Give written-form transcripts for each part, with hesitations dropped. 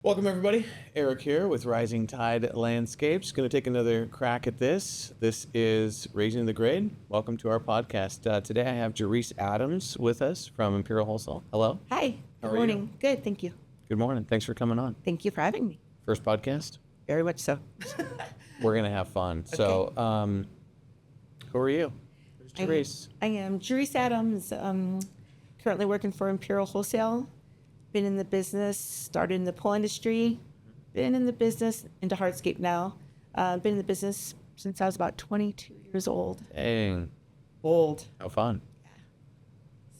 Welcome everybody, Eric here with Rising Tide Landscapes. Going to take another crack at this. This is Raising the Grade. Welcome to our podcast. Today I have Gerise Adams with us from Imperial Wholesale. Hello. Hi. Good morning. Good, thank you. Good morning. Thanks for coming on. Thank you for having me. First podcast? Very much so. We're going to have fun. Okay. So, who are you? Who's Gerise? I am Gerise Adams, currently working for Imperial Wholesale. Been in the business, started in the pool industry, been in the business into hardscape now. Been in the business since I was about 22 years old. Dang. Old. How fun.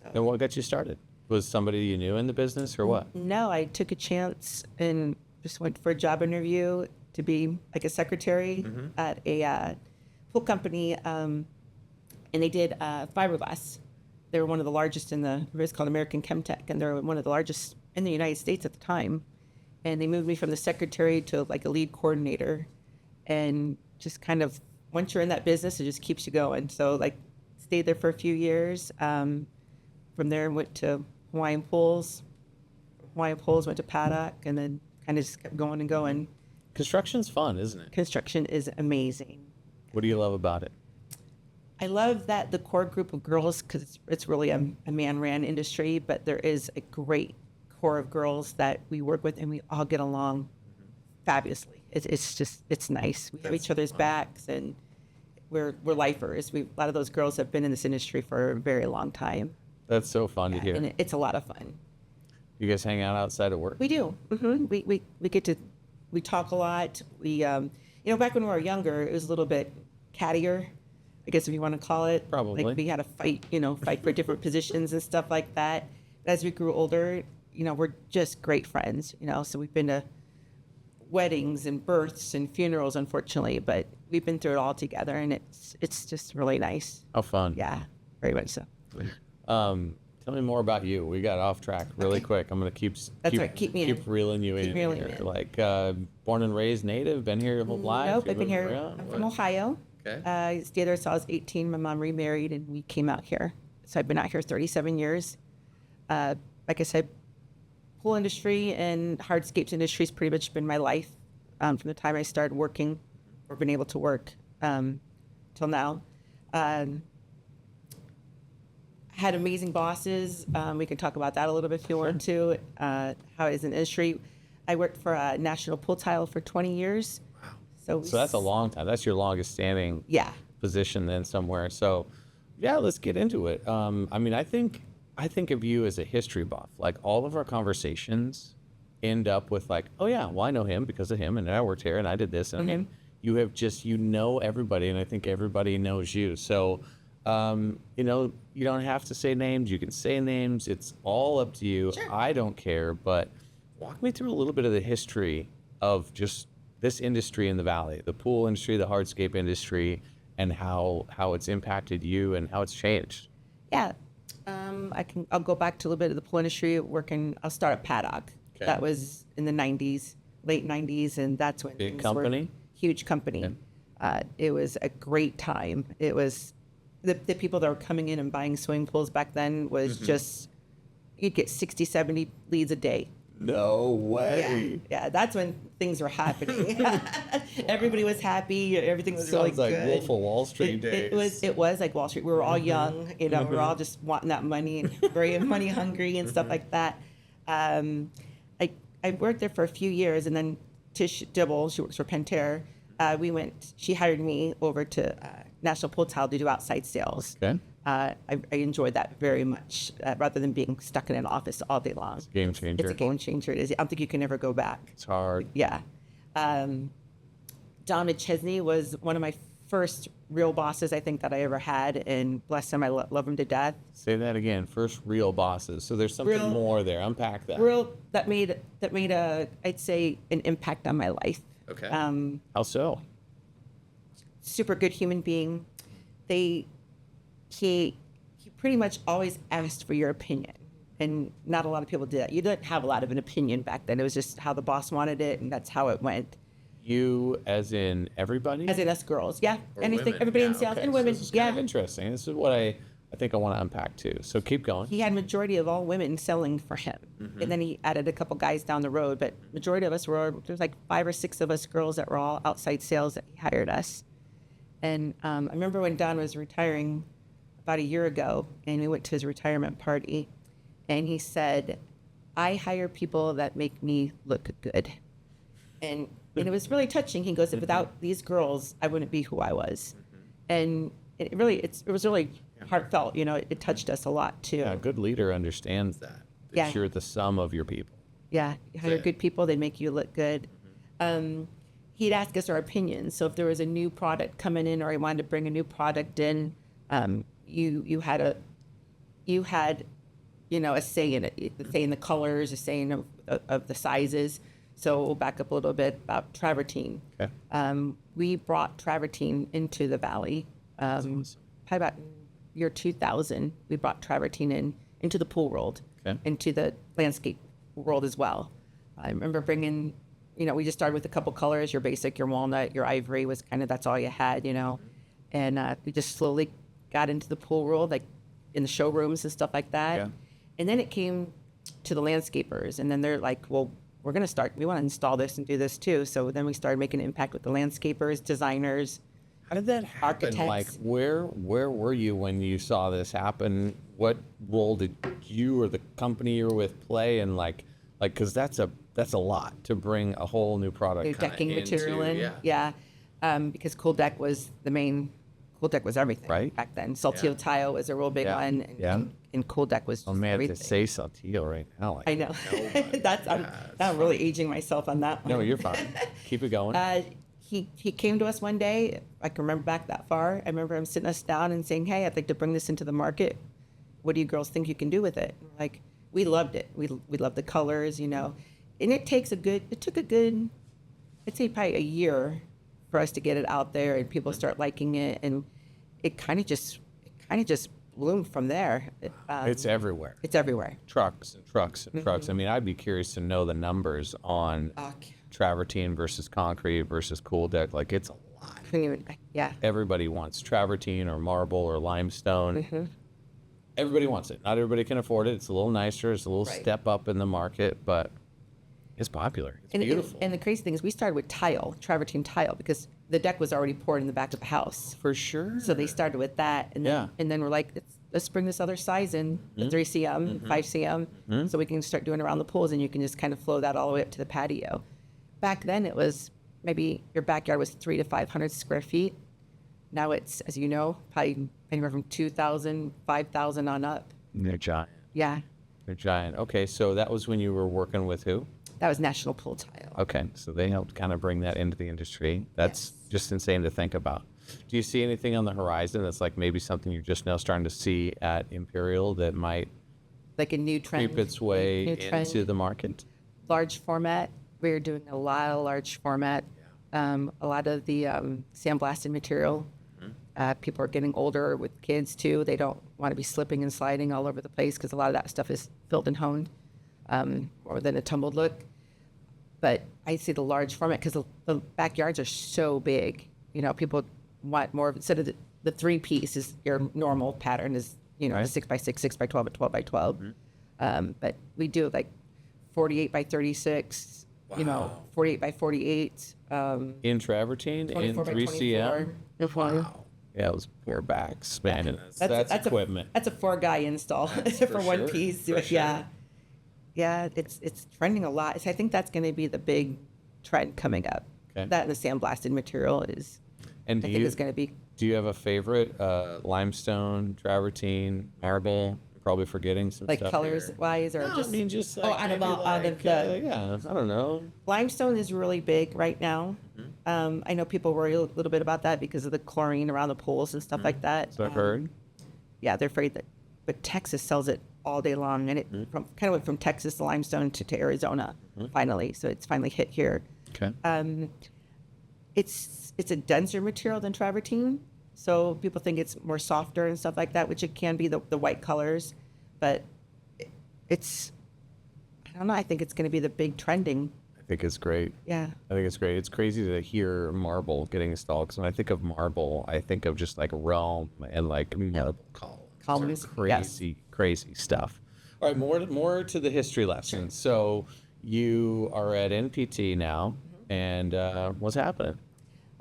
So, And what got you started? Was somebody you knew in the business or what? no, I took a chance and just went for a job interview to be like a secretary at a pool company, and they did fiberglass. They were one of the largest in the, it was called American Chemtech, and they're one of the largest in the United States at the time. And they moved me from the secretary to like a lead coordinator, and just kind of, once you're in that business, it just keeps you going. So like stayed there for a few years. From there went to Hawaiian Pools. Hawaiian Pools went to Paddock, and then kind of just kept going and going. Construction's fun, isn't it? Construction is amazing. What do you love about it? I love that the core group of girls, because it's really a man-ran industry, but there is a great core of girls that we work with, and we all get along fabulously. It's nice. We have each other's backs, and we're lifers. A lot of those girls have been in this industry for a very long time. That's so fun to hear. And it's a lot of fun. You guys hang out outside of work? We do. We get to, we talk a lot. We, back when we were younger, it was a little bit cattier, I guess if you want to call it. Probably. Like we had to fight for different positions and stuff like that. But as we grew older, we're just great friends, so we've been to weddings and births and funerals, unfortunately, but we've been through it all together, and it's just really nice. How fun. Yeah, very much so. Tell me more about you. We got off track really quick. I'm gonna keep right. Keep me in. reeling you in. reeling Here. me in. Like born and raised native, been here your whole life. Nope, You I've been moved here. around? I'm What? from Ohio. Okay. I stayed there until I was 18. My mom remarried, and we came out here. So I've been out here 37 years. Like I said, pool industry and hardscapes industry has pretty much been my life from the time I started working or been able to work till now. Had amazing bosses. We can talk about that a little bit if you want to. How it is an industry. I worked for National Pool Tile for 20 years. So that's a long time. That's your longest standing position then somewhere. So yeah, let's get into it. I think of you as a history buff. Like all of our conversations end up with like, oh yeah, well I know him because of him, and I worked here and I did this. And I mean, you have just, everybody, and I think everybody knows you. So, you don't have to say names. You can say names. It's all up to you. Sure. I don't care, but walk me through a little bit of the history of just this industry in the Valley, the pool industry, the hardscape industry, and how it's impacted you and how it's changed. Yeah. I'll go back to a little bit of the pool industry. I'll start at Paddock. Okay. That was in the 90s, late 90s, and that's when Big things company? were huge company. It was a great time. It was the people that were coming in and buying swimming pools back then was just, you'd get 60, 70 leads a day. No way. Yeah, that's when things were happening. Everybody was happy. Everything was Sounds really like good. Wolf of Wall Street days. It was like Wall Street. We were all young, we were all just wanting that money and very money hungry and stuff like that. I worked there for a few years, and then Tish Dibble, she works for Pentair. She hired me over to National Pool Tile to do outside sales. Okay. I enjoyed that very much, rather than being stuck in an office all day long. It's a game changer. It's a game changer. I don't think you can ever go back. It's hard. Yeah. Don McChesney was one of my first real bosses I think that I ever had, and bless him, I love him to death. Say that again. First real bosses. So there's something more there. Unpack that. That made I'd say an impact on my life. Okay. How so? Super good human being. He pretty much always asked for your opinion, and not a lot of people did that. You didn't have a lot of an opinion back then. It was just how the boss wanted it, and that's how it went. You, as in everybody? As in us girls, yeah. Or Anything, women? everybody Yeah, in sales okay. and So women, this is yeah. kind of interesting. This is what I I think I want to unpack too. So keep going. He had majority of all women selling for him. And then he added a couple guys down the road, but majority of us there's like 5 or 6 of us girls that were all outside sales that he hired us. And I remember when Don was retiring about a year ago, and we went to his retirement party, and he said, I hire people that make me look good. And it was really touching. He goes, without these girls, I wouldn't be who I was. And it was really heartfelt. It touched us a lot too. Yeah, a good leader understands that. Yeah. You're the sum of your people. Yeah, you hire good people, they make you look good. He'd ask us our opinions. So if there was a new product coming in, or he wanted to bring a new product in, you had a say in it, a say in the colors, a say in of the sizes. So we'll back up a little bit about travertine. Okay. We brought travertine into the valley. Probably about year 2000, we brought travertine into the pool world, into the landscape world as well. I remember bringing, we just started with a couple colors, your basic, your walnut, your ivory was that's all you had, and we just slowly got into the pool world, like in the showrooms and stuff like that. Yeah. And then it came to the landscapers, and then they're like, well, we want to install this and do this too. So then we started making an impact with the landscapers, designers. How did that happen? Architects. Like, where were you when you saw this happen? What role did you or the company you were with play? And because that's a lot to bring a whole new product. New decking material in. Yeah. Because Cool Deck was everything back then. Saltillo tile was a real big one. And Cool Deck was just everything. To say Saltillo right now. I know. I'm really aging myself on that one. No, you're fine. Keep it going. He came to us one day. I can remember back that far. I remember him sitting us down and saying, hey, I'd like to bring this into the market. What do you girls think you can do with it? Like, we loved it. We loved the colors, And it took a good, I'd say probably a year for us to get it out there and people start liking it. And it kind of just bloomed from there. It's everywhere. It's everywhere. Trucks and trucks and trucks. I mean, I'd be curious to know the numbers on travertine versus concrete versus Cool Deck. Like, it's a lot. Yeah. Everybody wants travertine or marble or limestone. Everybody wants it. Not everybody can afford it. It's a little nicer. It's a little step up in the market, but it's popular. It's beautiful. And the crazy thing is we started with travertine tile, because the deck was already poured in the back of the house. For sure. So they started with that. And then we're like, let's bring this other size in, the 3 cm, 5 cm, so we can start doing around the pools, and you can just kind of flow that all the way up to the patio. Back then it was maybe your backyard was 300 to 500 square feet. Now it's, as you know, probably anywhere from 2,000, 5,000 on up. They're giant. Yeah. They're giant. Okay, so that was when you were working with who? That was National Pool Tile. Okay, so they helped kind of bring that into the industry. That's just insane to think about. Do you see anything on the horizon that's like maybe something you're just now starting to see at Imperial that might like a new trend, creep its way into the market? Large format. We're doing a lot of large format. A lot of the sandblasted material. People are getting older with kids too. They don't want to be slipping and sliding all over the place because a lot of that stuff is filled and honed, more than a tumbled look. But I see the large format because the backyards are so big. People want more. Instead of the 3-piece is your normal pattern is, a 6x6, 6x12, and 12x12. But we do like 48 by 36, 48 by 48. In travertine, in 3 cm. Wow. Yeah, it was poor backs, man. That's equipment. That's a 4-guy install for one piece. For sure. Yeah, it's trending a lot. So I think that's going to be the big trend coming up. Okay. That and the sandblasted material is. And I think it's going to be. Do you have a favorite? Limestone, travertine, marble. Probably forgetting some stuff. Like colors here. Wise, or No, just. I mean, just like out of the. Yeah, I don't know. Limestone is really big right now. I know people worry a little bit about that because of the chlorine around the pools and stuff like that. So I've heard. Yeah, they're afraid that, but Texas sells it all day long, and it kind of went from Texas to limestone to Arizona finally. So it's finally hit here. Okay. It's a denser material than travertine, so people think it's more softer and stuff like that, which it can be the white colors, but it's, I don't know. I think it's going to be the big trending. I think it's great. Yeah. I think it's great. It's crazy to hear marble getting installed, because when I think of marble, I think of just like Rome and like marble columns. columns. Crazy stuff. All right, more to the history lesson. So you are at NPT now, and what's happening?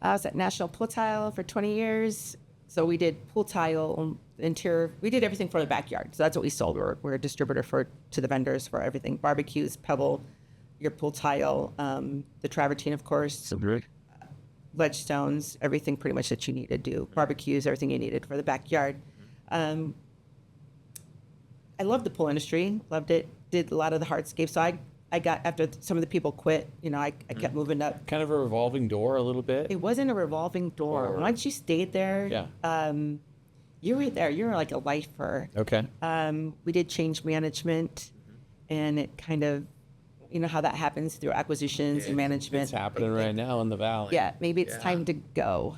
I was at National Pool Tile for 20 years. So we did pool tile, interior. We did everything for the backyard. So that's what we sold. We're a distributor to the vendors for everything: barbecues, pebble, your pool tile, the travertine, of course, ledge stones, everything pretty much that you need to do. Barbecues, everything you needed for the backyard. I loved the pool industry. Loved it. Did a lot of the hardscape. So I got, after some of the people quit, I kept moving up. Kind of a revolving door a little bit? It wasn't a revolving door. Once you stayed there, you were there. You were like a lifer. Okay. We did change management, and it kind of, how that happens through acquisitions and management. It's happening right now in the Valley. Yeah, maybe it's time to go.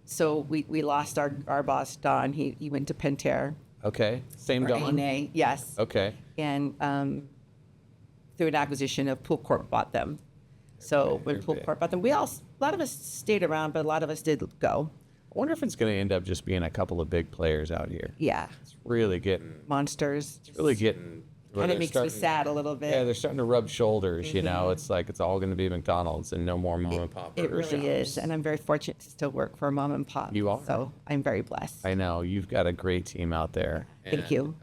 So we lost our boss, Don. He went to Pentair. Okay. Same Don? ANA, yes. Okay. And through an acquisition of Pool Corp bought them. So when Pool Corp bought them, a lot of us stayed around, but a lot of us did go. I wonder if it's going to end up just being a couple of big players out here. Yeah. It's really getting... Monsters. It's really getting... Kind of makes me sad a little bit. Yeah, they're starting to rub shoulders, It's like it's all going to be McDonald's and no more mom and pop burger It really shops. is. And I'm very fortunate to still work for a mom and pop. You are? So I'm very blessed. I know. You've got a great team out there. Thank you.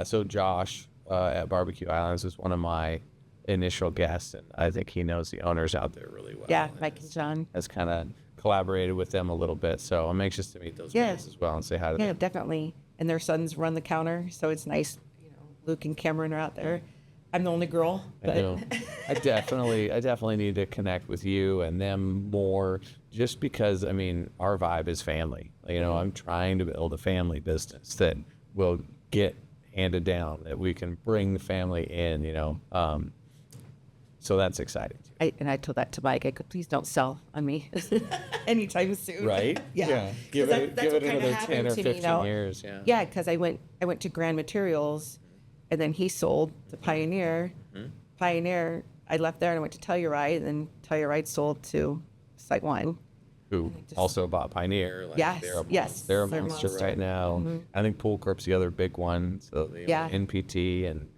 So Josh at Barbecue Islands was one of my initial guests, and I think he knows the owners out there really well. Yeah, Mike and John. Has kind of collaborated with them a little bit, so I'm anxious to meet those guys as well and say hi to them. Yeah, definitely. And their sons run the counter, so it's nice. Luke and Cameron are out there. I'm the only girl. But... I know. I definitely need to connect with you and them more, just because our vibe is family. I'm trying to build a family business that will get handed down, that we can bring the family in. So that's exciting. I told that to Mike. I go, please don't sell on me anytime soon. Right? Yeah. Give it another 10 or 15 years. Yeah. Yeah, because I went to Grand Materials, and then he sold to Pioneer. Pioneer, I left there and I went to Telluride, and then Telluride sold to Site One. Who also bought Pioneer. Yes, They're a monster right now. I think Pool Corp's the other big one. So NPT and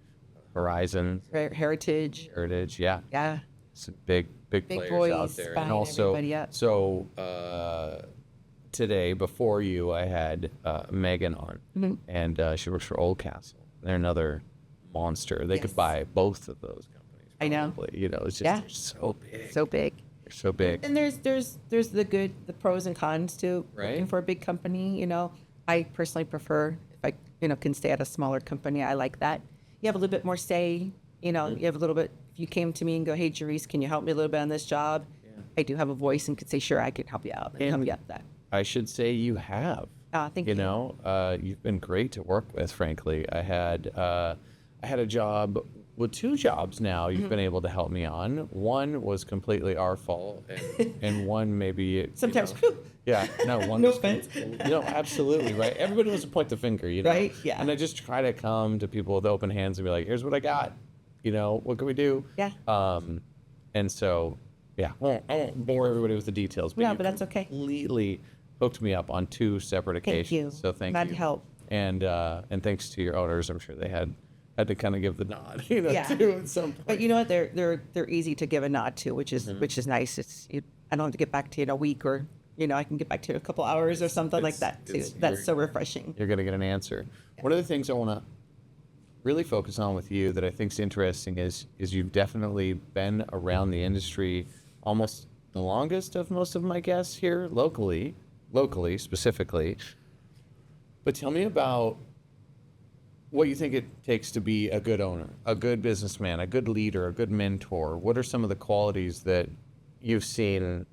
Horizon. Heritage. Yeah. Yeah. Some big players boys out there. buying And also, everybody up. so today, before you, I had Megan on, and she works for Oldcastle. They're another monster. They could buy both of those companies. I know. Probably. It's just they're so big. So big. They're so big. And there's the pros and cons to working for a big company. I personally prefer, if I can stay at a smaller company. I like that. You have a little bit more say. You have a little bit. If you came to me and go, hey, Gerise, can you help me a little bit on this job? Yeah. I do have a voice and could say, sure, I can help you out. And help you out with that. I should say you have. Thank you. You've been great to work with, frankly. I had a job, two jobs now you've been able to help me on. One was completely our fault, and one maybe... Sometimes... Yeah, no, one... No offense. Absolutely, right? Everybody wants to point the finger, Right, yeah. And I just try to come to people with open hands and be like, here's what I got. What can we do? Yeah. And so, I won't bore everybody with the details. But but that's okay. Completely hooked me up on two separate occasions. Thank you. So thank Glad you. to help. And thanks to your owners, I'm sure they had to kind of give the nod, too, at some point. But you know what? They're easy to give a nod to, which is nice. I don't have to get back to you in a week, or I can get back to you in a couple hours or something like that too. That's so refreshing. You're gonna get an answer. Yeah. One of the things I want to really focus on with you that I think is interesting is you've definitely been around the industry almost the longest of most of my guests here locally specifically. But tell me about what you think it takes to be a good owner, a good businessman, a good leader, a good mentor. What are some of the qualities that you've seen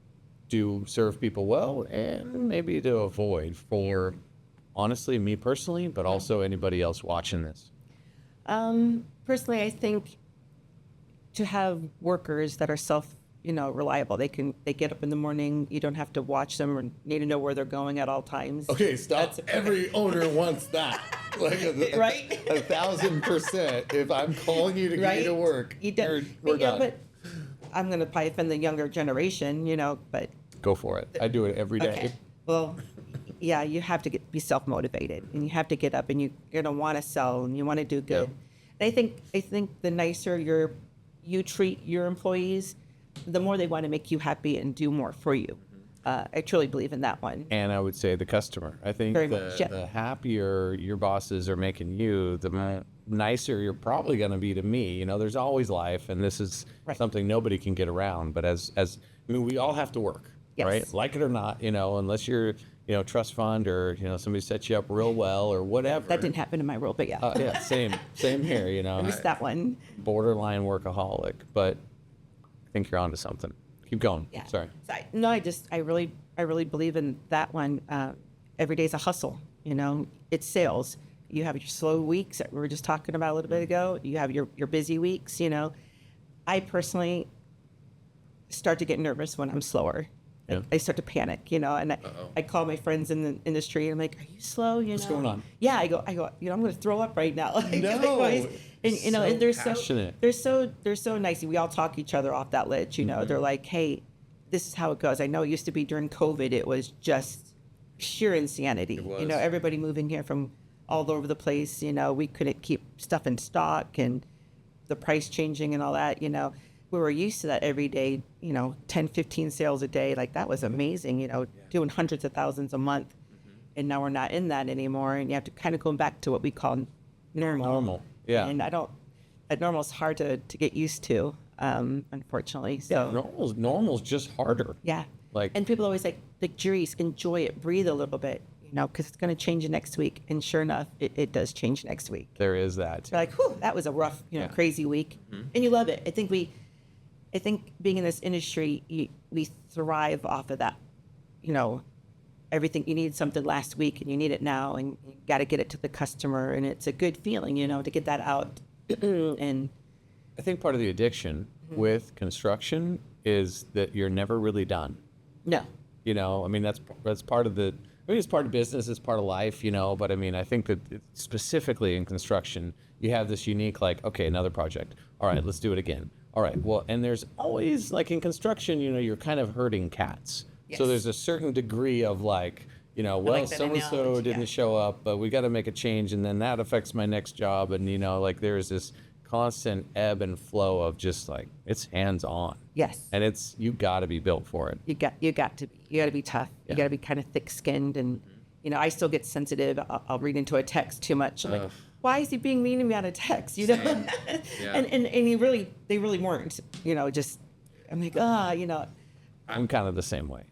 do serve people well and maybe to avoid for, honestly, me personally, but also anybody else watching this? Personally, I think to have workers that are reliable. They get up in the morning. You don't have to watch them or need to know where they're going at all times. Okay, stop. Every owner wants that. Like right? 1,000%. If I'm calling you to get you to work, we're done. But I'm going to probably offend the younger generation, but... Go for it. I do it every day. Okay. Well, you have to be self-motivated, and you have to get up, and you're going to want to sell, and you want to do good. And I think the nicer you treat your employees, the more they want to make you happy and do more for you. I truly believe in that one. And I would say the customer. I think the happier your bosses are making you, the nicer you're probably going to be to me. You know, there's always life, and this is something nobody can get around. But as I mean, we all have to work, right? Like it or not, you know, unless you're, you know, trust fund or, you know, somebody sets you up real well or whatever. That didn't happen in my role, but yeah. Yeah, same here, you know. I missed that one. Borderline workaholic, but I think you're onto something. Keep going. Yeah. Sorry. No, I really believe in that one. Every day's a hustle. You know, it's sales. You have your slow weeks that we were just talking about a little bit ago. You have your busy weeks. You know, I personally start to get nervous when I'm slower. Yeah. I start to panic. You know, and I call my friends in the industry and I'm like, "Are you slow? You know, what's going on?" Yeah, I go. You know, I'm going to throw up right now. Like, No. And you know, and they're passionate. they're so nice. We all talk each other off that ledge. You know, they're like, "Hey, this is how it goes." I know it used to be during COVID, it was just sheer insanity. You know, everybody moving here from all over the place. You know, we couldn't keep stuff in stock, and the price changing and all that. You know, we were used to that every day. You know, 10, 15 sales a day. Like, that was amazing. You know, doing hundreds of thousands a month, and now we're not in that anymore. And you have to kind of go back to what we call normal. Yeah. And that normal's hard to get used to, unfortunately. So Normal's just harder. yeah. Like, And people always like, Gerise, enjoy it, breathe a little bit, you know, because it's going to change next week. And sure enough, it does change next week. there is that. You're like, whew, that was a rough, you know, crazy week. And you love it. I think being in this industry, we thrive off of that. You know, everything, you need something last week and you need it now, and you got to get it to the customer. And it's a good feeling, you know, to get that out. And I think part of the addiction with construction is that you're never really done. no, You know, I mean, that's part of the, I mean, it's part of business, it's part of life, you know, but I mean, I think that specifically in construction, you have this unique, like, okay, another project. All right, let's do it again. All right, well, and there's always, like in construction, you know, you're kind of herding cats. Yes. So there's a certain degree of like, you know, well, like that so-and-so analogy, didn't yeah. show up, but we got to make a change, and then that affects my next job. And, you know, like there's this constant ebb and flow of just like, it's hands-on. yes. And it's, you got to be built for it. You got to be tough. You got to be kind of thick-skinned, and you know, I still get sensitive. I'll read into a text too much. I'm like, why is he being mean to me on a text? You know, and they really weren't. You know, just I'm like, you know, I'm kind of the same way.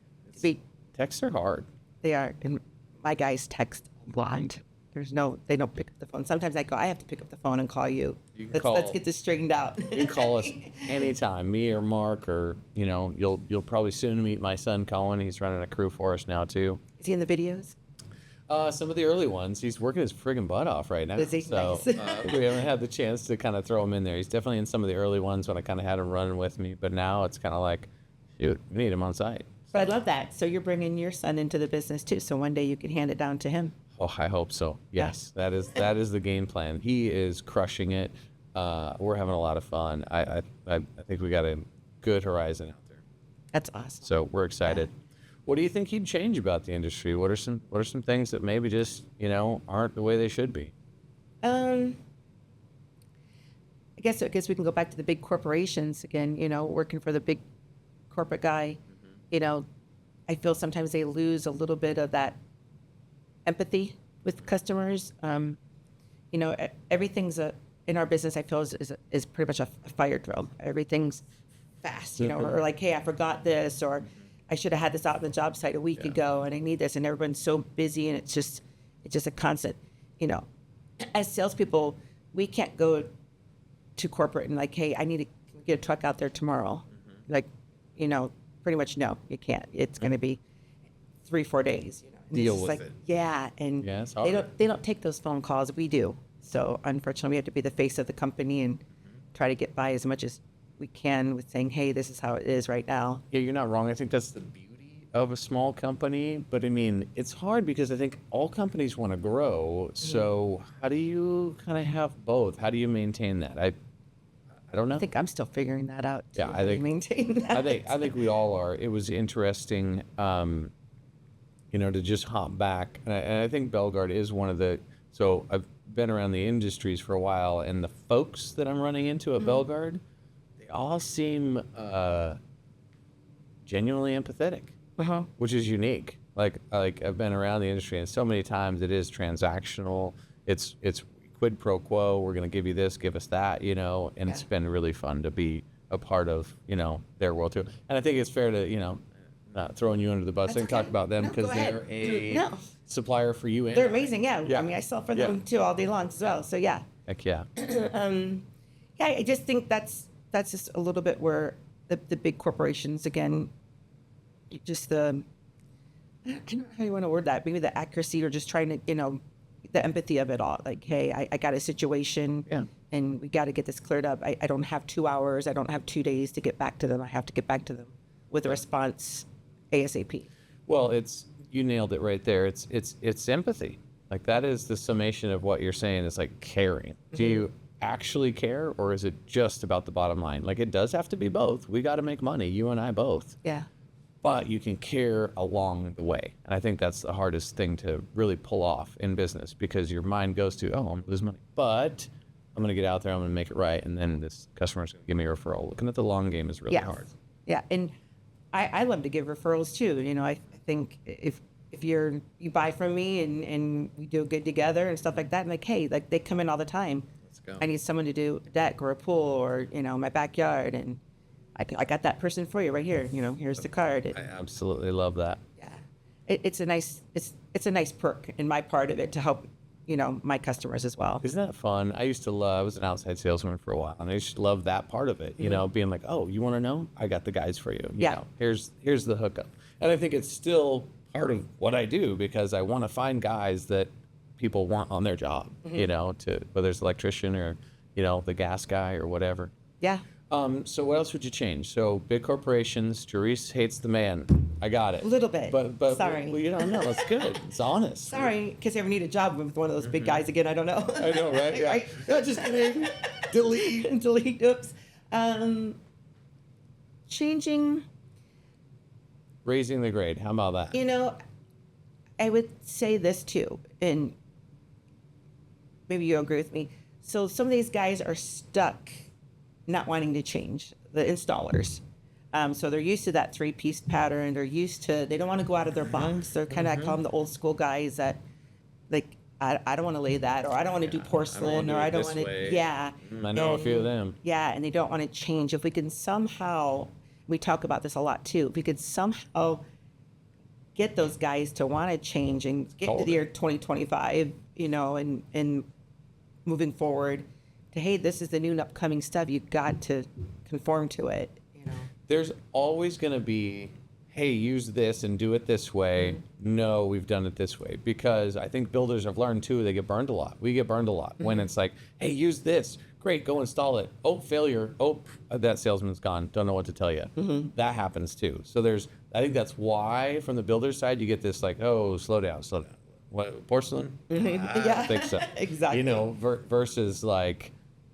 be, Texts are hard. they are. And my guys text blind. They don't pick up the phone. Sometimes I go, I have to pick up the phone and call you. You can Let's call- get this straightened out. You can call us anytime, me or Mark, or, you know, you'll probably soon meet my son, Colin. He's running a crew for us now, too. Is he in the videos? Some of the early ones, he's working his friggin' butt off right now. Is he? So Nice. we haven't had the chance to kind of throw him in there. He's definitely in some of the early ones when I kind of had him running with me. But now it's kind of like, shoot, we need him on site. But I love that. So you're bringing your son into the business too. So one day you can hand it down to him. Oh, I hope so. Yes, that is the game plan. He is crushing it. We're having a lot of fun. I think we got a good horizon out there. That's awesome. So we're excited. What do you think he'd change about the industry? What are some things that maybe just, you know, aren't the way they should be? I guess we can go back to the big corporations again. You know, working for the big corporate guy. You know, I feel sometimes they lose a little bit of that empathy with customers. You know, everything's in our business, I feel is pretty much a fire drill. Everything's fast. You know, or like, hey, I forgot this, or I should have had this out on the job site a week ago, and I need this, and everyone's so busy, and it's just a constant. You know, as salespeople, we can't go to corporate and like, hey, I need to get a truck out there tomorrow. Like, you know, pretty much no, you can't. It's going to be 3-4 days. You know, and Deal it's just with like, it. yeah, and Yeah, it's they hard. don't take those phone calls. We do. So unfortunately, we have to be the face of the company and try to get by as much as we can with saying, hey, this is how it is right now. Yeah, you're not wrong. I think that's the beauty of a small company. But I mean, it's hard because I think all companies want to grow. So how do you kind of have both? How do you maintain that? I don't know. I think I'm still figuring that out. Yeah, to maintain that. I think we all are. It was interesting. to just hop back. And I think Bellegarde is one of the, so I've been around the industries for a while, and the folks that I'm running into at Bellegarde, they all seem genuinely empathetic, which is unique. Like I've been around the industry, and so many times it is transactional. It's quid pro quo. We're going to give you this, give us that, and it's been really fun to be a part of, their world too. And I think it's fair to, not throwing you under the bus and talk about them, because they're a supplier for you. They're amazing. Yeah. I mean, I sell for them too all day long as well. So yeah. Heck yeah. I just think that's just a little bit where the big corporations, again, just the, I don't know how you want to word that, maybe the accuracy, or just trying to, the empathy of it all. Like, hey, I got a situation and we got to get this cleared up. I don't have 2 hours. I don't have 2 days to get back to them. I have to get back to them with a response ASAP. Well, you nailed it right there. It's empathy. Like, that is the summation of what you're saying. It's like caring. Do you actually care, or is it just about the bottom line? Like, it does have to be both. We got to make money, you and I both. Yeah. But you can care along the way. And I think that's the hardest thing to really pull off in business, because your mind goes to, oh, I'm going to lose money, but I'm going to get out there, I'm going to make it right, and then this customer's going to give me a referral. Looking at the long game is really hard. Yeah, and I love to give referrals too. I think if you buy from me and we do good together and stuff like that, and like, hey, like, they come in all the time. Let's go. I need someone to do a deck or a pool or, my backyard, and I got that person for you right here. Here's the card. I absolutely love that. Yeah, it's a nice perk in my part of it to help, my customers as well. Isn't that fun? I was an outside salesman for a while, and I used to love that part of it. Being like, oh, you want to know? I got the guys for you. Here's the hookup. And I think it's still part of what I do, because I want to find guys that people want on their job. To whether it's electrician or the gas guy or whatever. Yeah. So what else would you change? So big corporations, Gerise hates the man. I got it. A little bit. But sorry. Well, no, it's good. It's honest. Sorry, in case I ever need a job with one of those big guys again. I don't know. I know, right? Yeah. No, just kidding. Delete. Delete. Oops. Changing. Raising the grade. How about that? I would say this too, and maybe you'll agree with me. So some of these guys are stuck not wanting to change, the installers. So they're used to that 3-piece pattern. They don't want to go out of their box. They're kind of, I call them the old school guys that, like, I don't want to lay that, or I don't want to do porcelain, or I don't want to, I know a few of them. Yeah, and they don't want to change. If we can somehow, we talk about this a lot too, if we could somehow get those guys to want to change and get to the year 2025, and moving forward, to, hey, this is the new and upcoming stuff. You got to conform to it. There's always going to be, hey, use this and do it this way. No, we've done it this way. Because I think builders have learned too, they get burned a lot. We get burned a lot when it's like, hey, use this. Great, go install it. Oh, failure. Oh, that salesman's gone. Don't know what to tell you. That happens too. So I think that's why from the builder side, you get this like, oh, slow down. What, porcelain? I don't think so. Exactly. Versus like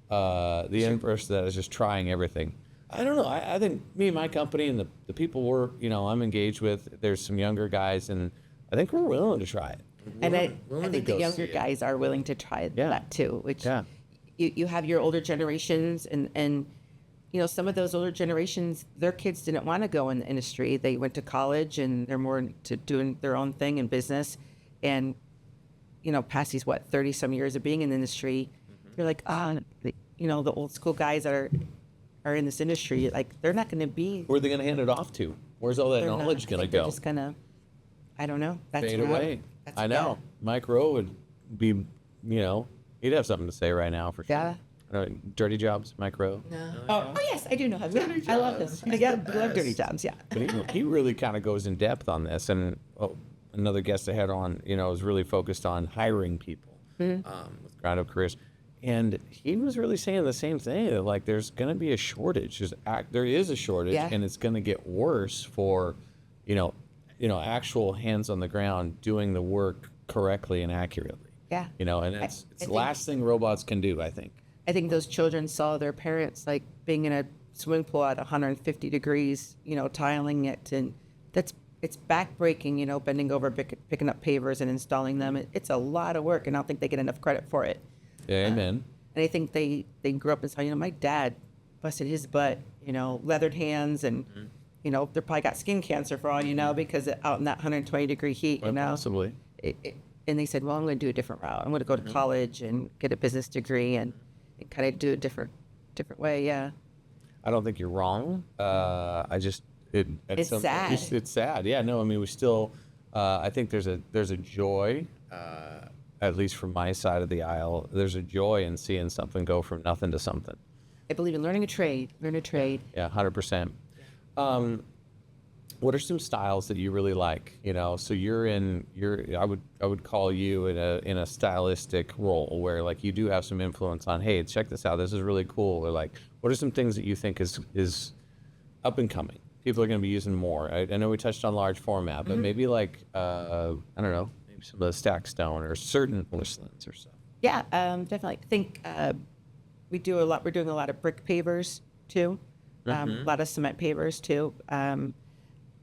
the inverse that is just trying everything. I don't know. I think me and my company and the people I'm engaged with, there's some younger guys, and I think we're willing to try it. And I think the younger guys are willing to try that too, which you have your older generations, and some of those older generations, their kids didn't want to go in the industry. They went to college, and they're more into doing their own thing in business. And, past these, 30 some years of being in the industry, you're like, the old school guys that are in this industry, like, they're not going to be. Where are they going to hand it off to? Where's all that knowledge going to go? They're just going to, I don't know. Fade away. I know. Mike Rowe would be, he'd have something to say right now for sure. Yeah. Dirty Jobs, Mike Rowe. No. Oh, yes, I do know him. I love him. I love Dirty Jobs, yeah. But he really kind of goes in depth on this. And another guest I had on, is really focused on hiring people with ground up careers. And he was really saying the same thing, that like there's going to be a shortage. There is a shortage, and it's going to get worse for, actual hands on the ground doing the work correctly and accurately. Yeah. And it's the last thing robots can do, I think. I think those children saw their parents like being in a swimming pool at 150 degrees, tiling it, and that's it's backbreaking, bending over, picking up pavers and installing them. It's a lot of work, and I don't think they get enough credit for it. Yeah, amen. And I think they grew up and saw, my dad busted his butt, leathered hands, and, they probably got skin cancer for all you know, because out in that 120-degree heat, Possibly. And they said, well, I'm going to do a different route. I'm going to go to college and get a business degree and kind of do a different way. Yeah. I don't think you're wrong. It's sad. It's sad. Yeah. No. I mean, we still. I think there's a joy, at least from my side of the aisle. There's a joy in seeing something go from nothing to something. I believe in learning a trade. Learn a trade. Yeah, 100%. What are some styles that you really like? So I would call you in a stylistic role where like you do have some influence on, hey, check this out, this is really cool. Or like, what are some things that you think is up and coming? People are going to be using more. I know we touched on large format, but maybe like I don't know, maybe some of the stack stone or certain porcelains or stuff. Yeah, definitely. I think we're doing a lot of brick pavers too, a lot of cement pavers too.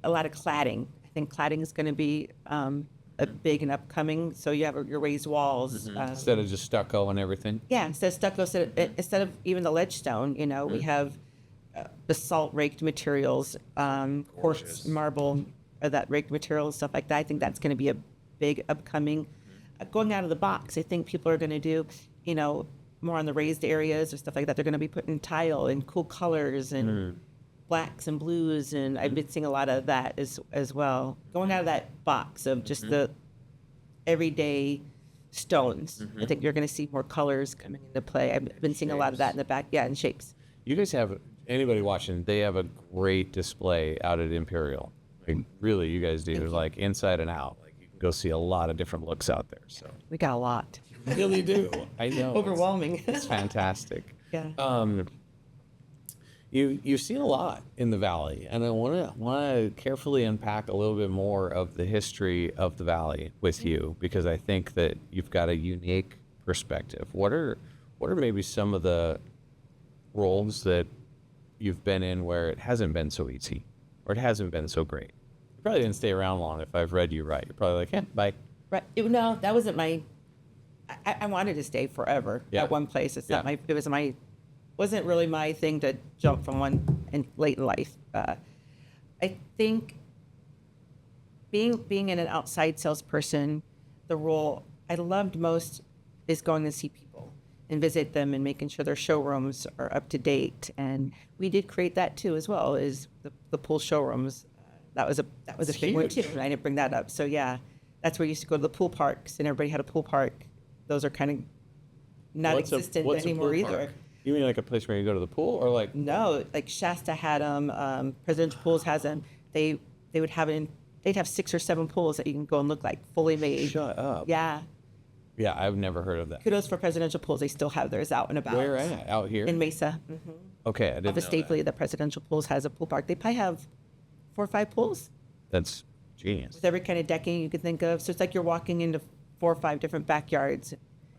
A lot of cladding. I think cladding is going to be a big and upcoming. So you have your raised walls. Instead of just stucco and everything? Yeah, instead of stucco, instead of even the ledge stone, we have basalt raked materials, quartz marble, that raked material, stuff like that. I think that's going to be a big upcoming. Going out of the box, I think people are going to do, more on the raised areas or stuff like that. They're going to be putting tile and cool colors and blacks and blues, and I've been seeing a lot of that as well. Going out of that box of just the everyday stones, I think you're going to see more colors coming into play. I've been seeing a lot of that in the back, and shapes. You guys have, anybody watching, they have a great display out at Imperial. Like, really, you guys do, like inside and out. Like, you can go see a lot of different looks out there. So we got a lot. You really do. I know. Overwhelming. It's fantastic. Yeah. You've seen a lot in the Valley, and I want to carefully unpack a little bit more of the history of the Valley with you, because I think that you've got a unique perspective. What are maybe some of the roles that you've been in where it hasn't been so easy, or it hasn't been so great? You probably didn't stay around long if I've read you right. You're probably like, yeah, bye. Right. No, that wasn't my. I wanted to stay forever at one place. It's not my. It was my. Wasn't really my thing to jump from one in late in life. I think being an outside salesperson, the role I loved most is going to see people and visit them and making sure their showrooms are up to date. And we did create that too as well, is the pool showrooms. That was a big one too. And I didn't bring that up. So yeah, that's where you used to go to the pool parks, and everybody had a pool park. Those are kind of not existent anymore either. You mean like a place where you go to the pool, or like? No, like Shasta had them. Presidential Pools has them. They'd have 6 or 7 pools that you can go and look like fully made. Shut up. Yeah. Yeah, I've never heard of that. Kudos for Presidential Pools. They still have theirs out and about. Where at? Out here? In Mesa. Okay, I didn't know Stately, the Presidential Pools has a pool park. They probably have 4 or 5 pools. That's genius. With every kind of decking you could think of. So it's like you're walking into 4 or 5 different backyards.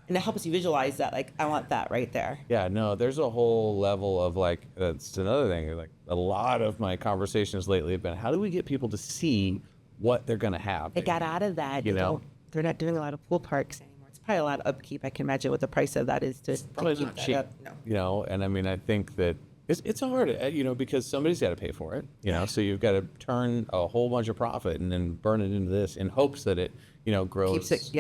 And it helps you visualize that, like, I want that right there. Yeah, no, there's a whole level of, like, that's another thing. Like, a lot of my conversations lately have been, how do we get people to see what they're going to have? They got out of that. They're not doing a lot of pool parks anymore. It's probably a lot of upkeep. I can imagine what the price of that is to probably keep not that cheap. up. No. And I mean, I think that it's hard, because somebody's got to pay for it, so you've got to turn a whole bunch of profit and then burn it into this in hopes that it, grows,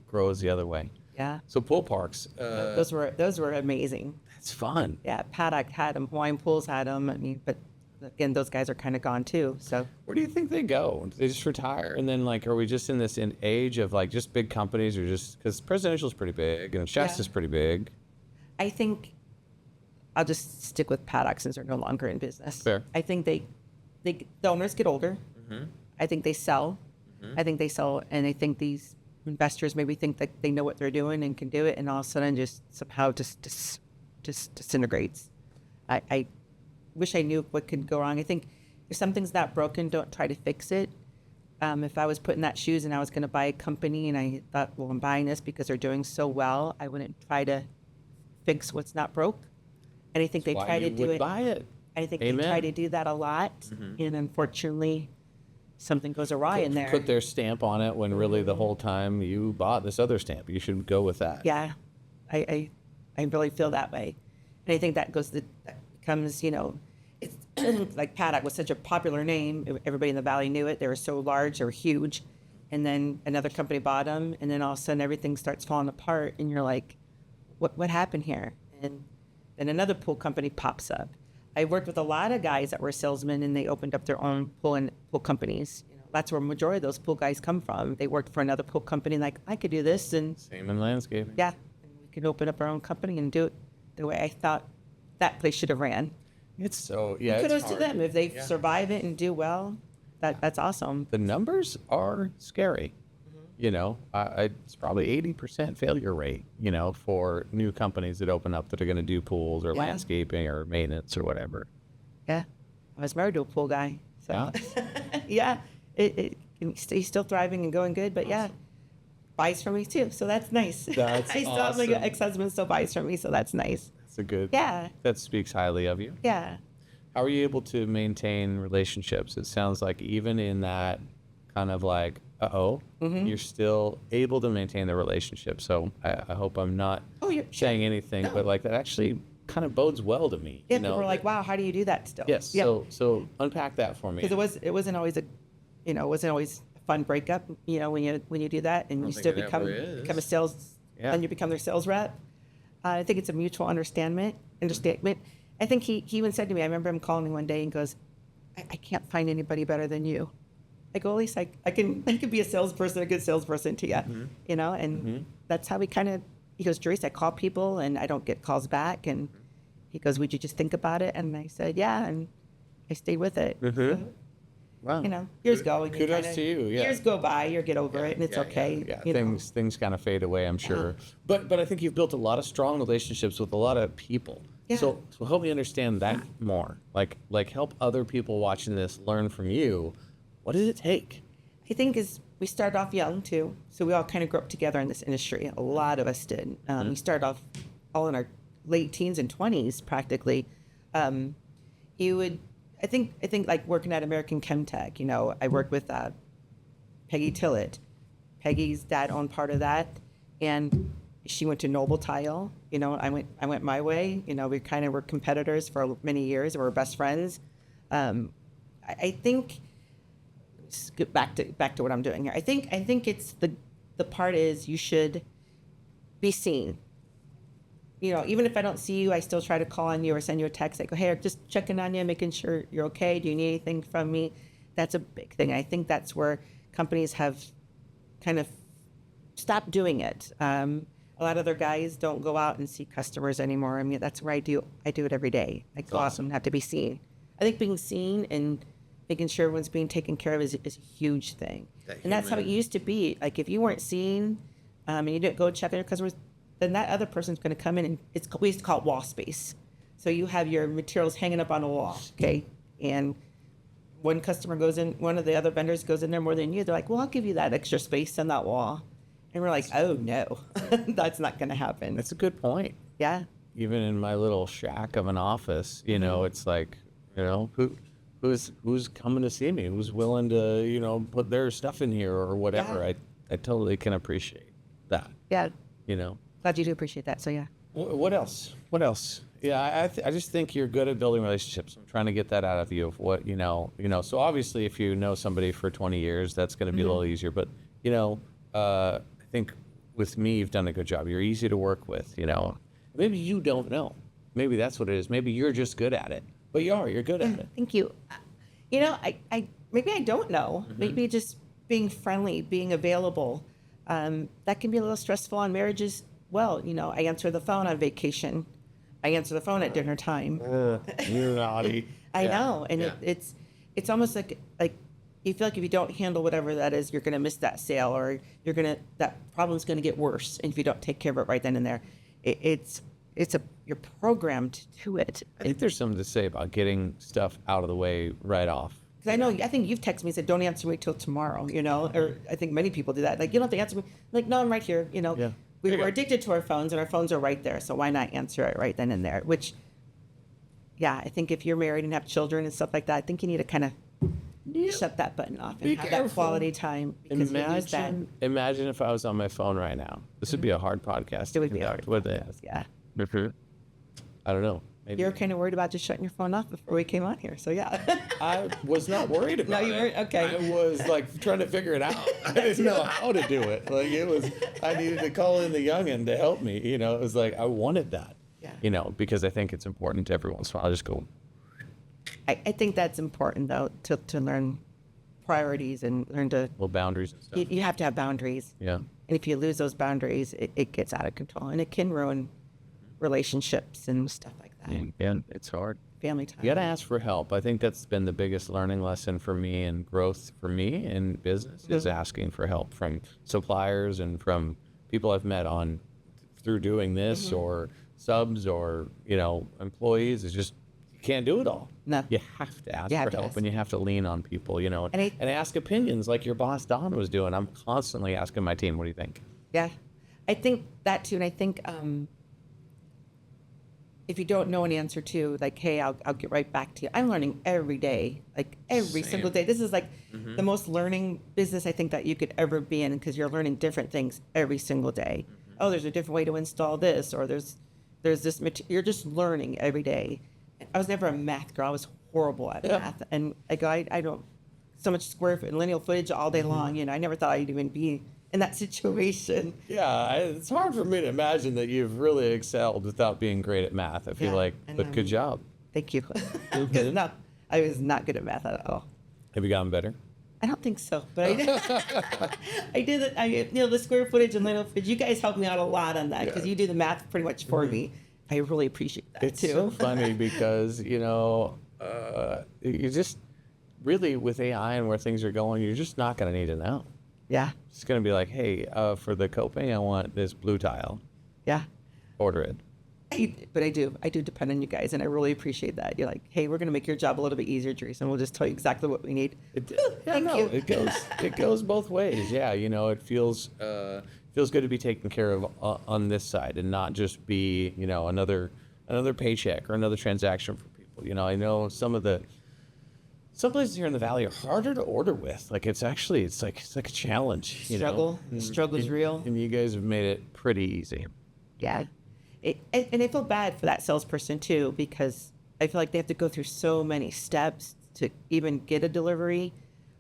grows the other way. Yeah. So pool parks. Those were amazing. That's fun. Yeah, Paddock had them. Hawaiian Pools had them. I mean, but again, those guys are kind of gone too. So where do you think they go? They just retire, and then are we just in this age of just big companies, or just because Presidential's pretty big and Shasta's pretty big? I think I'll just stick with Paddock since they're no longer in business. Fair. I think the owners get older. I think they sell. I think they sell, and I think these investors maybe think that they know what they're doing and can do it, and all of a sudden just somehow just disintegrates. I wish I knew what could go wrong. I think if something's not broken, don't try to fix it. If I was put in that shoes and I was going to buy a company and I thought, well, I'm buying this because they're doing so well, I wouldn't try to fix what's not broke. And I think they try to do it. Buy it. I think they try to do that a lot, and unfortunately, something goes awry in there. Put their stamp on it when really the whole time you bought this other stamp. You should go with that. Yeah, I really feel that way. And I think that becomes, it's like Paddock was such a popular name. Everybody in the Valley knew it. They were so large, they were huge. And then another company bought them, and then all of a sudden everything starts falling apart, and you're like, what happened here? And then another pool company pops up. I worked with a lot of guys that were salesmen, and they opened up their own pool companies. That's where a majority of those pool guys come from. They worked for another pool company, like, I could do this. And same in landscaping. yeah, and we could open up our own company and do it the way I thought that place should have ran. It's so, yeah. Kudos it's to them. If they survive it and do well, that's awesome. The numbers are scary. It's probably 80% failure rate, for new companies that open up that are going to do pools or landscaping or maintenance or whatever. Yeah. I was married to a pool guy. So. Yeah. He's still thriving and going good, but buys from me too. So that's nice. That's I still have my ex-husband still buys from me. So that's nice. That's a good, yeah. That speaks highly of you. Yeah. How are you able to maintain relationships? It sounds like even in that kind of like, you're still able to maintain the relationship. So I hope I'm not saying anything, but like that actually kind of bodes well to me. Yeah, people were like, wow, how do you do that still? Yes. Yep. So unpack that for me. Because it wasn't always a fun breakup, when you do that and you still become a sales, and you become their sales rep. I think it's a mutual understanding. I think he even said to me, I remember him calling me one day and goes, I can't find anybody better than you. I go, at least I can be a salesperson, a good salesperson to you, and that's how he goes, Gerise, I call people and I don't get calls back. And he goes, would you just think about it? And I said, yeah. And I stayed with it. So, wow. Years go. Kudos to you. Yeah. Years go by, you get over it and it's okay. Yeah. Things kind of fade away, I'm sure. But I think you've built a lot of strong relationships with a lot of people. Yeah. So help me understand that more. Like help other people watching this learn from you. What does it take? I think we started off young too, so we all kind of grew up together in this industry. A lot of us did. We started off all in our late teens and 20s, practically. I think like working at American Chemtech. I worked with Peggy Tillett. Peggy's dad owned part of that, and she went to Noble Tile. I went my way. We kind of were competitors for many years, and we were best friends. I think. Let's get back to what I'm doing here. I think it's the part is you should be seen. Even if I don't see you, I still try to call on you or send you a text. I go, hey, just checking on you, making sure you're okay. Do you need anything from me? That's a big thing. I think that's where companies have kind of stopped doing it. A lot of other guys don't go out and see customers anymore. I mean, that's where I do it every day. I go out and have to be seen. I think being seen and making sure everyone's being taken care of is a huge thing. And that's how it used to be. Like if you weren't seen and you didn't go check on your customers, then that other person's going to come in and we used to call it wall space. So you have your materials hanging up on a wall, okay? And one customer goes in, one of the other vendors goes in there more than you. They're like, well, I'll give you that extra space on that wall. And we're like, oh no, that's not going to happen. That's a good point. Yeah. Even in my little shack of an office, it's like, who's coming to see me? Who's willing to, put their stuff in here or whatever? Yeah. I totally can appreciate that. Yeah. Glad you do appreciate that. So yeah. What else? Yeah, I just think you're good at building relationships. I'm trying to get that out of you of what, so obviously if you know somebody for 20 years, that's going to be a little easier. But, I think with me, you've done a good job. You're easy to work with, Maybe you don't know. Maybe that's what it is. Maybe you're just good at it. But you're good at it. Thank you. I maybe I don't know. Maybe just being friendly, being available. That can be a little stressful on marriages. Well, I answer the phone on vacation. I answer the phone at dinner time. You're naughty. I know, and it's almost like you feel like if you don't handle whatever that is, you're going to miss that sale, or that problem's going to get worse, and if you don't take care of it right then and there, you're programmed to it. I think there's something to say about getting stuff out of the way right off. Because I think you've texted me and said, don't answer me till tomorrow, or I think many people do that. Like, you don't have to answer me. Like, no, I'm right here, Yeah. We're addicted to our phones, and our phones are right there, so why not answer it right then and there? Which, I think if you're married and have children and stuff like that, I think you need to kind of shut that button off Be and have careful. that quality time. Because you lose that. Imagine if I was on my phone right now. This would be a hard podcast. It would be hard. Would it? Yeah. I don't know. Maybe. You were kind of worried about just shutting your phone off before we came on here. So, yeah. I was not worried about it. No, you weren't? Okay. I was like trying to figure it out. I didn't know how to do it. Like I needed to call in the youngin to help me. You know, it was like I wanted that. Yeah. You know, because I think it's important to every once in a while. I'll just go. I think that's important, though, to learn priorities and learn to. Well, boundaries and stuff. You have to have boundaries. Yeah. And if you lose those boundaries, it gets out of control. And it can ruin relationships and stuff like that. Yeah, it's hard. Family time. You got to ask for help. I think that's been the biggest learning lesson for me and growth for me in business is asking for help from suppliers and from people I've met on through doing this or subs or, you know, employees. It's just, you can't do it all. No. You have to ask You have for to help ask. and you have to lean on people, you know, And and ask opinions like your boss Don was doing. I'm constantly asking my team, what do you think? Yeah. I think that, too. And I think if you don't know an answer to, like, hey, I'll get right back to you. I'm learning every day, like every single day. This is like the most learning business I think that you could ever be in because you're learning different things every single day. Oh, there's a different way to install this, or there's this material. You're just learning every day. I was never a math girl. I was horrible at math. And I go, I don't, so much square foot and lineal footage all day long. You know, I never thought I'd even be in that situation. Yeah, it's hard for me to imagine that you've really excelled without being great at math. I feel like, but good job. Thank you. Because no, I was not good at math at all. Have you gotten better? I don't think so, but I did. I did it. You know, the square footage and lineal footage. You guys helped me out a lot on that because you do the math pretty much for me. I really appreciate that It's too. so funny because, you know, you just really with AI and where things are going, you're just not going to need to know. Yeah, It's going to be like, hey, for the coping, I want this blue tile. yeah. Order it. But I do depend on you guys, and I really appreciate that. You're like, hey, we're going to make your job a little bit easier, Gerise, and we'll just tell you exactly what we need. Thank you. It goes both ways. Yeah, you know, it feels good to be taken care of on this side and not just be, you know, another paycheck or another transaction for people. You know, I know some places here in the valley are harder to order with. Like it's like a challenge. You Struggle. know? The struggle's real. And you guys have made it pretty easy. Yeah. And I feel bad for that salesperson too, because I feel like they have to go through so many steps to even get a delivery,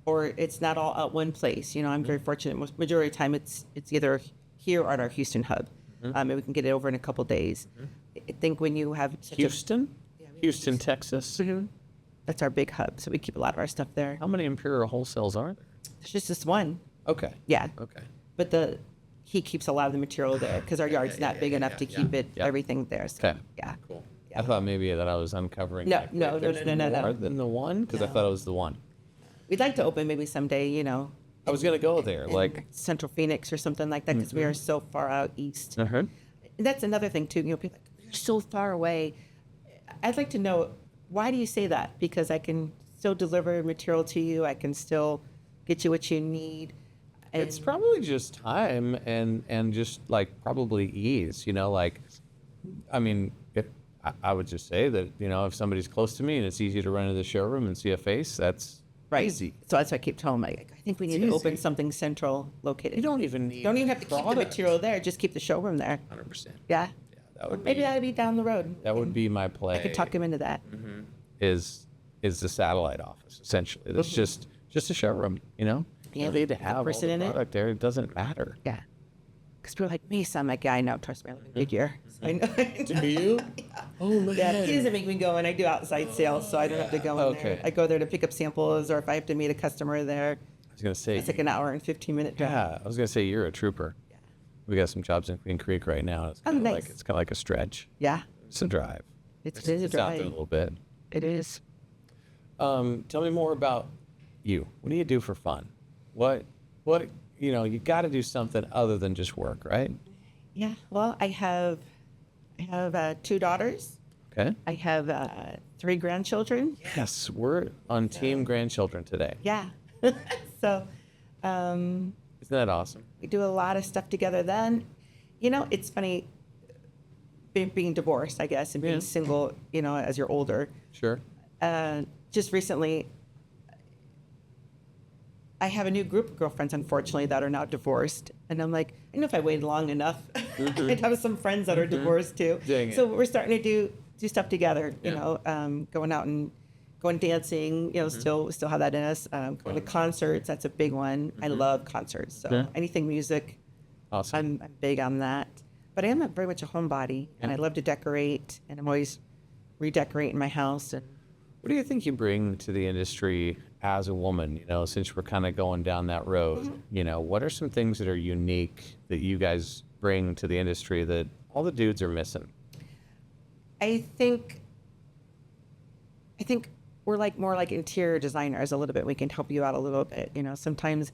or it's not all at one place. You know, I'm very fortunate. Majority of the time, it's either here or at our Houston hub, and we can get it over in a couple days. I think when you have Houston, Texas. that's our big hub, so we keep a lot of our stuff there. How many Imperial wholesales are there? There's just this one. Okay. Yeah. Okay. But he keeps a lot of the material there because our yard's not big enough to keep everything there. So, Okay. yeah. Cool. I thought maybe that I was uncovering. No, like, no, wait, there's no. more than the one because I thought it was the one. We'd like to open maybe someday, you know, I was gonna go there, in like. Central Phoenix or something like that because we are so far out east. Uh-huh. And that's another thing too. You know, people are like, you're so far away. I'd like to know, why do you say that? Because I can still deliver material to you. I can still get you what you need. And It's probably just time and just like probably ease, you know, like, I mean, I would just say that, you know, if somebody's close to me and it's easy to run into the showroom and see a face, that's easy. So that's why I keep telling them, I think we need to open something central located. You don't even need. Don't even have to keep the material there. Just keep the showroom there. 100%. Yeah. That would Maybe that'd be down the road. That would be my play. I could talk him into that. Is the satellite office essentially? It's just a showroom, you know. Yeah, You need to with a have all person the in it. product there. It doesn't matter. Yeah. Because people are like, Mesa, I'm like, yeah, I know. Trust me, I live in Goodyear. I know. Do you? Oh my Yeah, he doesn't make me go in. I do outside sales, so I don't have to go in there. Okay. I go there to pick up samples, or if I have to meet a customer there, I was gonna say. it's like an hour and 15-minute drive. Yeah, I was gonna say you're a trooper. Yeah. We got some jobs in Queen Creek right now. It's Oh, kind of nice. like it's kind of like a stretch. Yeah, It's a drive. it is a It's out there a drive. little bit. It is. Tell me more about you. What do you do for fun? What you know? You got to do something other than just work, right? Yeah. Well, I have 2 daughters. Okay. I have 3 grandchildren. Yes, we're on team grandchildren today. Yeah. So Isn't that awesome? we do a lot of stuff together. Then, you know, it's funny being divorced, I guess, and being Yeah. single, you know, as you're older. Sure. Just recently, I have a new group of girlfriends, unfortunately, that are now divorced. And I'm like, I know if I waited long enough, I'd have some friends that are divorced too. Dang it. So we're starting to do stuff together, you Yeah. know, going out and going dancing, you know, still have that in us. Going to concerts, that's a big one. I love concerts. So Yeah. anything music, Awesome. I'm big on that. But I am very much a homebody, and I love to decorate, and I'm always redecorating my house. And What do you think you bring to the industry as a woman, you know, since we're kind of going down that road? You know, what are some things that are unique that you guys bring to the industry that all the dudes are missing? I think we're like more like interior designers a little bit. We can help you out a little bit. You know, sometimes,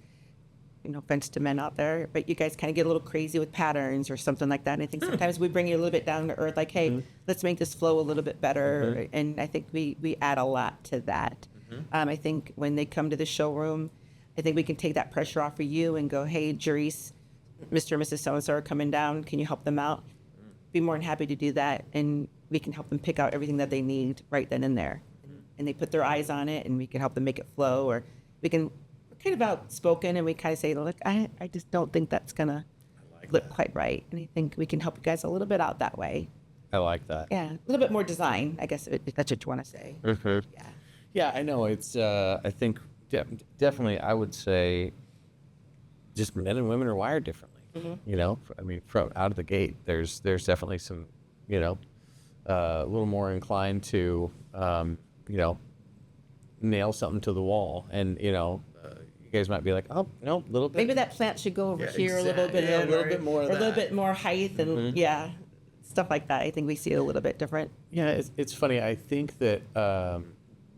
you know, offense to men out there, but you guys kind of get a little crazy with patterns or something like that. And I think sometimes we bring you a little bit down to earth, like, hey, let's make this flow a little bit better. And I think we add a lot to that. I think when they come to the showroom, I think we can take that pressure off of you and go, hey, Gerise, Mr. and Mrs. So-and-so are coming down. Can you help them out? Be more than happy to do that. And we can help them pick out everything that they need right then and there. And they put their eyes on it, and we can help them make it flow. Or we're kind of outspoken, and we kind of say, look, I just don't think that's going to look quite right. And I think we can help you guys a little bit out that way. I like that. Yeah, a little bit more design, I guess, if that's what you want to say. Yeah. Yeah, I know. It's, I think definitely, I would say just men and women are wired differently. You know, I mean, from out of the gate, there's definitely some, you know, a little more inclined to, you know, nail something to the wall. And, you know, you guys might be like, oh, no, a little bit. Maybe that plant should go over here a little bit. Yeah, a little bit more of or a little that. bit more height and stuff like that. I think we see it a little bit different. Yeah, it's funny. I think that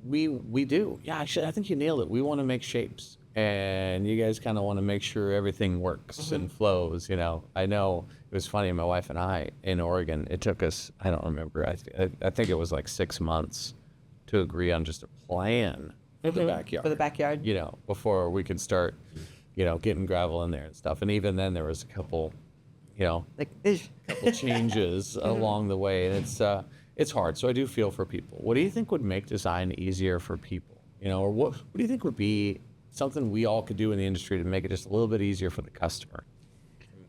we do. Yeah, I think you nailed it. We want to make shapes, and you guys kind of want to make sure everything works and flows. You know, I know it was funny. My wife and I in Oregon, it took us, I don't remember. I think it was like 6 months to agree on just a plan for the backyard. For the backyard. You know, before we could start, you know, getting gravel in there and stuff. And even then, there was a couple, you know, Like, couple changes along the way, and it's hard. So I do feel for people. What do you think would make design easier for people? You know, or what do you think would be something we all could do in the industry to make it just a little bit easier for the customer?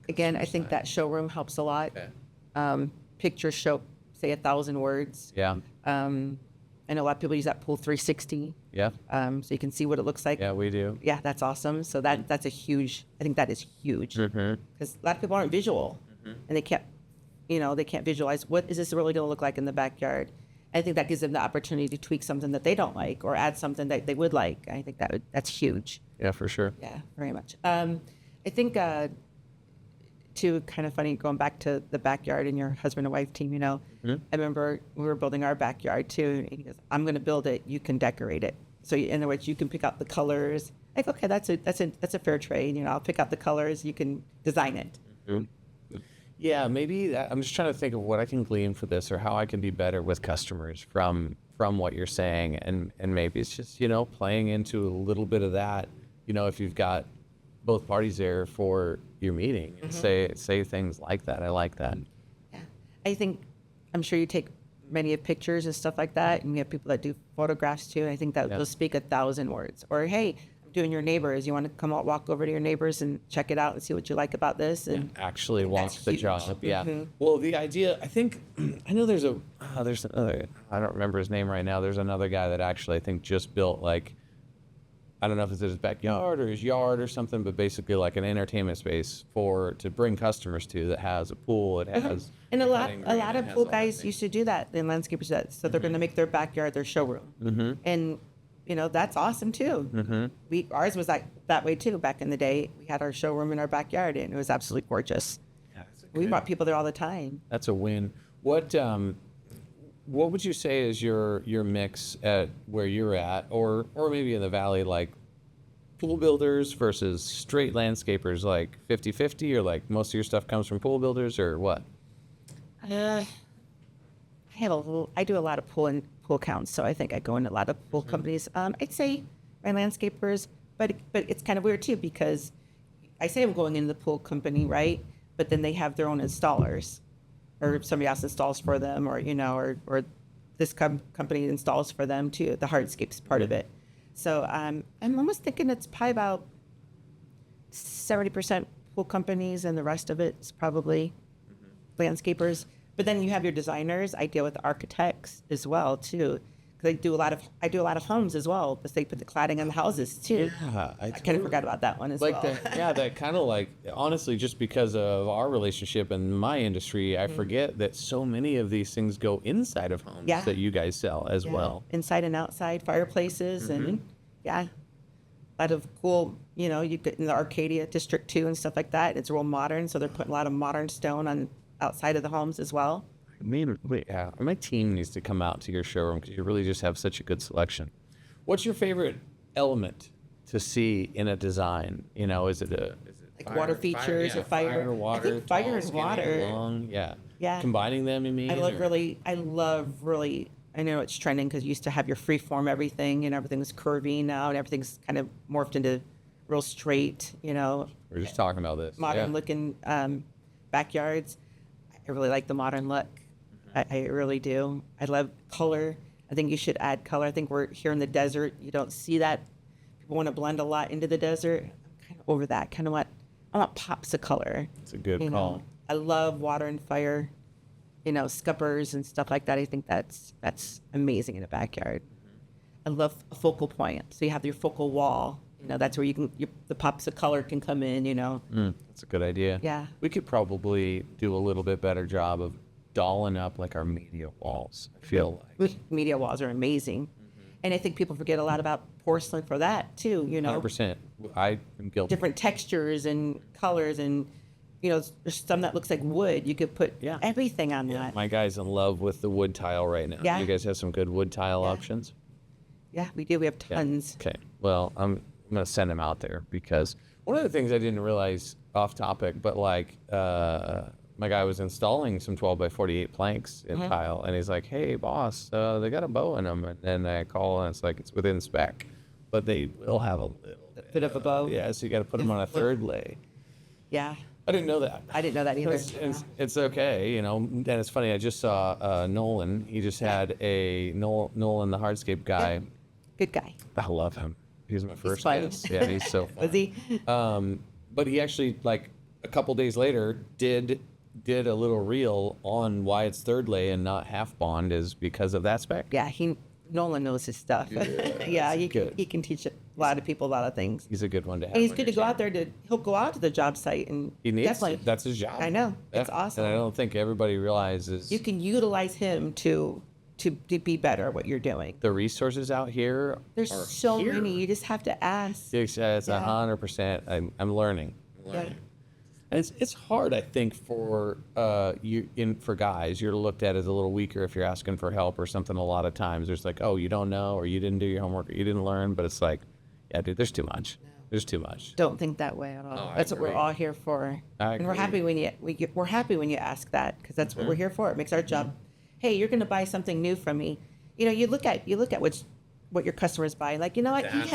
again, I think that showroom helps a lot. Okay. Pictures show, say, 1,000 words. Yeah. I know a lot of people use that Pool 360, Yeah. so you can see what it looks like. Yeah, we do. Yeah, that's awesome. So that's a huge. I think that is huge because a lot of people aren't visual, and they can't visualize what is this really going to look like in the backyard. I think that gives them the opportunity to tweak something that they don't like or add something that they would like. I think that's huge. Yeah, for sure. Yeah, very much. I think too, kind of funny going back to the backyard and your husband and wife team. You know, I remember we were building our backyard too. And he goes, "I'm going to build it. You can decorate it." So in other words, you can pick out the colors. Like, okay, that's a fair trade. You know, I'll pick out the colors. You can design it. Yeah, maybe I'm just trying to think of what I can glean for this or how I can be better with customers from what you're saying. And maybe it's just, you know, playing into a little bit of that, you know, if you've got both parties there for your meeting and say things like that. I like that. Yeah, I'm sure you take many of pictures and stuff like that, and we have people that do photographs too. And I think that they'll speak 1,000 words. Or, hey, I'm doing your neighbors. You want to come out, walk over to your neighbors and check it out and see what you like about this? And Actually wants that's the huge. job. Yeah. Well, the idea, I think, I know there's another, I don't remember his name right now. There's another guy that actually I think just built like, I don't know if it's his backyard or his yard or something, but basically like an entertainment space to bring customers to that has a pool. It has And a lot putting green, of it has pool all that guys things. used to do that. And landscapers do that. So they're going to make their backyard their showroom. And you know, that's awesome too. Ours was that way too. Back in the day, we had our showroom in our backyard, and it was absolutely gorgeous. Yeah, that's a We good- brought people there all the time. That's a win. What would you say is your mix at where you're at, or maybe in the valley, like pool builders versus straight landscapers, like 50-50, or like most of your stuff comes from pool builders, or what? I do a lot of pool counts, so I think I go into a lot of pool companies. I'd say my landscapers, but it's kind of weird too because I say I'm going into the pool company, right? But then they have their own installers, or somebody else installs for them, or you know, or this company installs for them too. The hardscapes part of it. So I'm almost thinking it's probably about 70% pool companies, and the rest of it's probably landscapers. But then you have your designers. I deal with architects as well too, because I do a lot of homes as well. Because they put the cladding on the houses too. Yeah, I kind of forgot about that one as like well. that kind of like, honestly, just because of our relationship in my industry, I forget that so many of these things go inside of homes Yeah. that you guys sell as Yeah. well. Inside and outside fireplaces, and yeah, a lot of cool. You get in the Arcadia district too and stuff like that. It's real modern, so they're putting a lot of modern stone on outside of the homes as well. Yeah, my team needs to come out to your showroom because you really just have such a good selection. What's your favorite element to see in a design? Is it Like water features or fire? water? I think fire tall, and skinny, water. long, yeah. Yeah. Combining them, you mean? I love really. I know it's trending because you used to have your free form everything, and everything's curvy now, and everything's kind of morphed into real straight. We're just talking about this. Modern looking backyards. I really like the modern look. I really do. I love color. I think you should add color. I think we're here in the desert. You don't see that. People want to blend a lot into the desert. I'm kind of over that. I want pops of color. It's a good you call. know. I love water and fire, scuppers and stuff like that. I think that's amazing in a backyard. I love a focal point. So you have your focal wall. That's where the pops of color can come in. That's a good idea. Yeah. We could probably do a little bit better job of dolling up like our media walls. I feel like Media walls are amazing. And I think people forget a lot about porcelain for that too. 100%. I am guilty. Different textures and colors, and there's some that looks like wood. You could put everything on that. My guy's in love with the wood tile right now. Yeah. You guys have some good wood tile options? Yeah, we do. We have tons. Okay. Well, I'm going to send him out there because one of the things I didn't realize off topic, but my guy was installing some 12 by 48 planks in tile, and he's like, "Hey, boss, they got a bow in them." And then I call, and it's like it's within spec, but they will have a little Bit of a bow. Yeah, so you got to put them on a third lay. Yeah. I didn't know that. I didn't know that either. It's okay, And it's funny. I just saw Nolan. He just had a Nolan, the hardscape guy. Yeah. Good guy. I love him. He's my first fun. guest. Yeah, he's so fun. Was he? But he actually, like, a couple days later, did a little reel on why it's third lay and not half bond is because of that spec. Yeah, Nolan knows his stuff. Yeah, he can teach a lot of people a lot of things. He's a good one to have. And he's on good your to go team. out there he'll go out to the job site and He needs definitely. to. That's his job. I know. It's awesome. And I don't think everybody realizes You can utilize him to be better at what you're doing. the resources out here. There's are so here. many. You just have to ask. It's 100%. I'm learning. Yeah. And it's hard, I think, for for guys. You're looked at as a little weaker if you're asking for help or something. A lot of times, there's like, oh, you don't know, or you didn't do your homework, or you didn't learn. But it's like, yeah, dude, there's too much. There's too much. Don't think that way at all. Oh, I That's what we're agree. all here for. I And we're agree. happy we're happy when you ask that, because that's what we're here for. It makes our job. Hey, you're going to buy something new from me. You look at what your customers buy. Like, what, he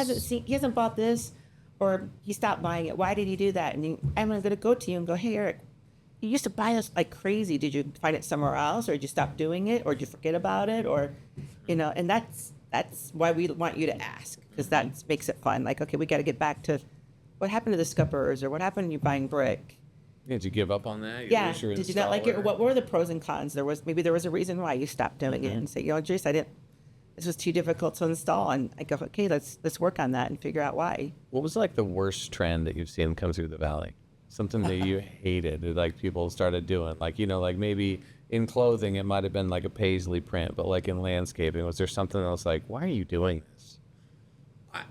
hasn't bought this, or he stopped buying it. Why did he do that? And I'm going to go to you and go, hey, Eric, you used to buy us like crazy. Did you find it somewhere else, or did you stop doing it, or did you forget about it, or, and that's why we want you to ask, because that makes it fun. Like, okay, we got to get back to what happened to the scuppers, or what happened to you buying brick. Did you give up on that? Yeah. Did you not like it, or what were the pros and cons? There was a reason why you stopped doing it, and say, Jace, this was too difficult to install, and I go, okay, let's work on that and figure out why. What was like the worst trend that you've seen come through the valley? Something that you hated, that, like, people started doing, like, like maybe in clothing it might have been like a paisley print, but like in landscaping, was there something else like, why are you doing this?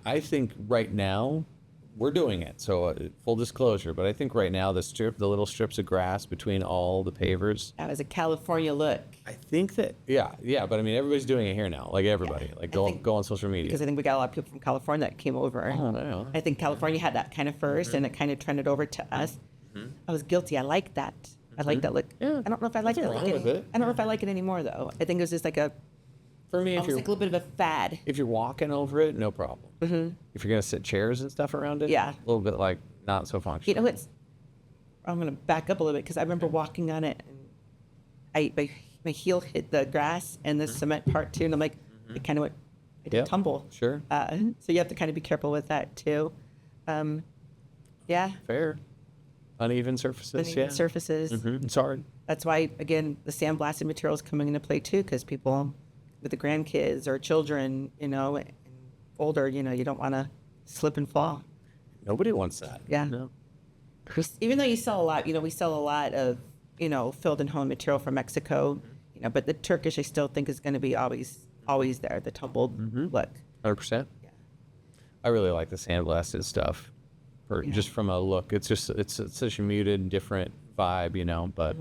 I think right now we're doing it. So full disclosure, but I think right now the little strips of grass between all the pavers. That was a California look. I think that yeah, but I mean everybody's doing it here now, like everybody. Like go on social media. Because I think we got a lot of people from California that came over. Oh, no. I think California had that kind of first, and it kind of trended over to us. I was guilty. I like that. I like that look. Yeah. I don't know if I like it. Nothing wrong with it. I don't know if I like it anymore though. I think it was just like For me, almost like a little bit of a fad. if you're walking over it, no problem. If you're gonna sit chairs and stuff around it, Yeah. a little bit like not so functional. I'm going to back up a little bit, because I remember walking on it, and my heel hit the grass and the cement part too, and I'm like, it kind of went I did tumble. Sure. So you have to kind of be careful with that too. Yeah. Fair. Uneven surfaces. Uneven surfaces. It's hard. That's why, again, the sandblasted material is coming into play too, because people with the grandkids or children, and older, you don't want to slip and fall. Nobody wants that. Yeah. No. Even though you sell a lot, we sell a lot of, filled and home material from Mexico, but the Turkish I still think is going to be always there, the tumbled look. 100%. Yeah. I really like the sandblasted stuff. Just from a look, it's such a muted, different vibe, but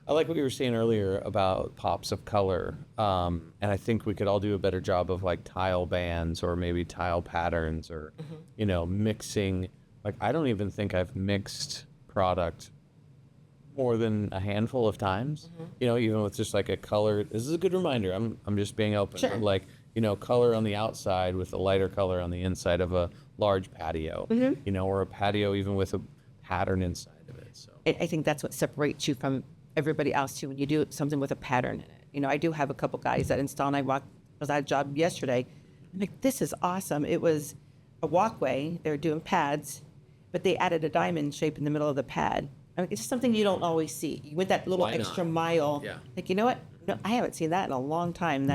I like what you were saying earlier about pops of color. And I think we could all do a better job of like tile bands or maybe tile patterns or, mixing. Like, I don't even think I've mixed product more than a handful of times, even with just like a color. This is a good reminder. I'm just being open. Sure. Like, color on the outside with a lighter color on the inside of a large patio, or a patio even with a pattern inside of it. So I think that's what separates you from everybody else too, when you do something with a pattern in it. I do have a couple guys that install, and I was at a job yesterday. I'm like, this is awesome. It was a walkway. They were doing pads, but they added a diamond shape in the middle of the pad. I mean, it's just something you don't always see. You went that little extra mile. Yeah. Like, you know what? No, I haven't seen that in a long time.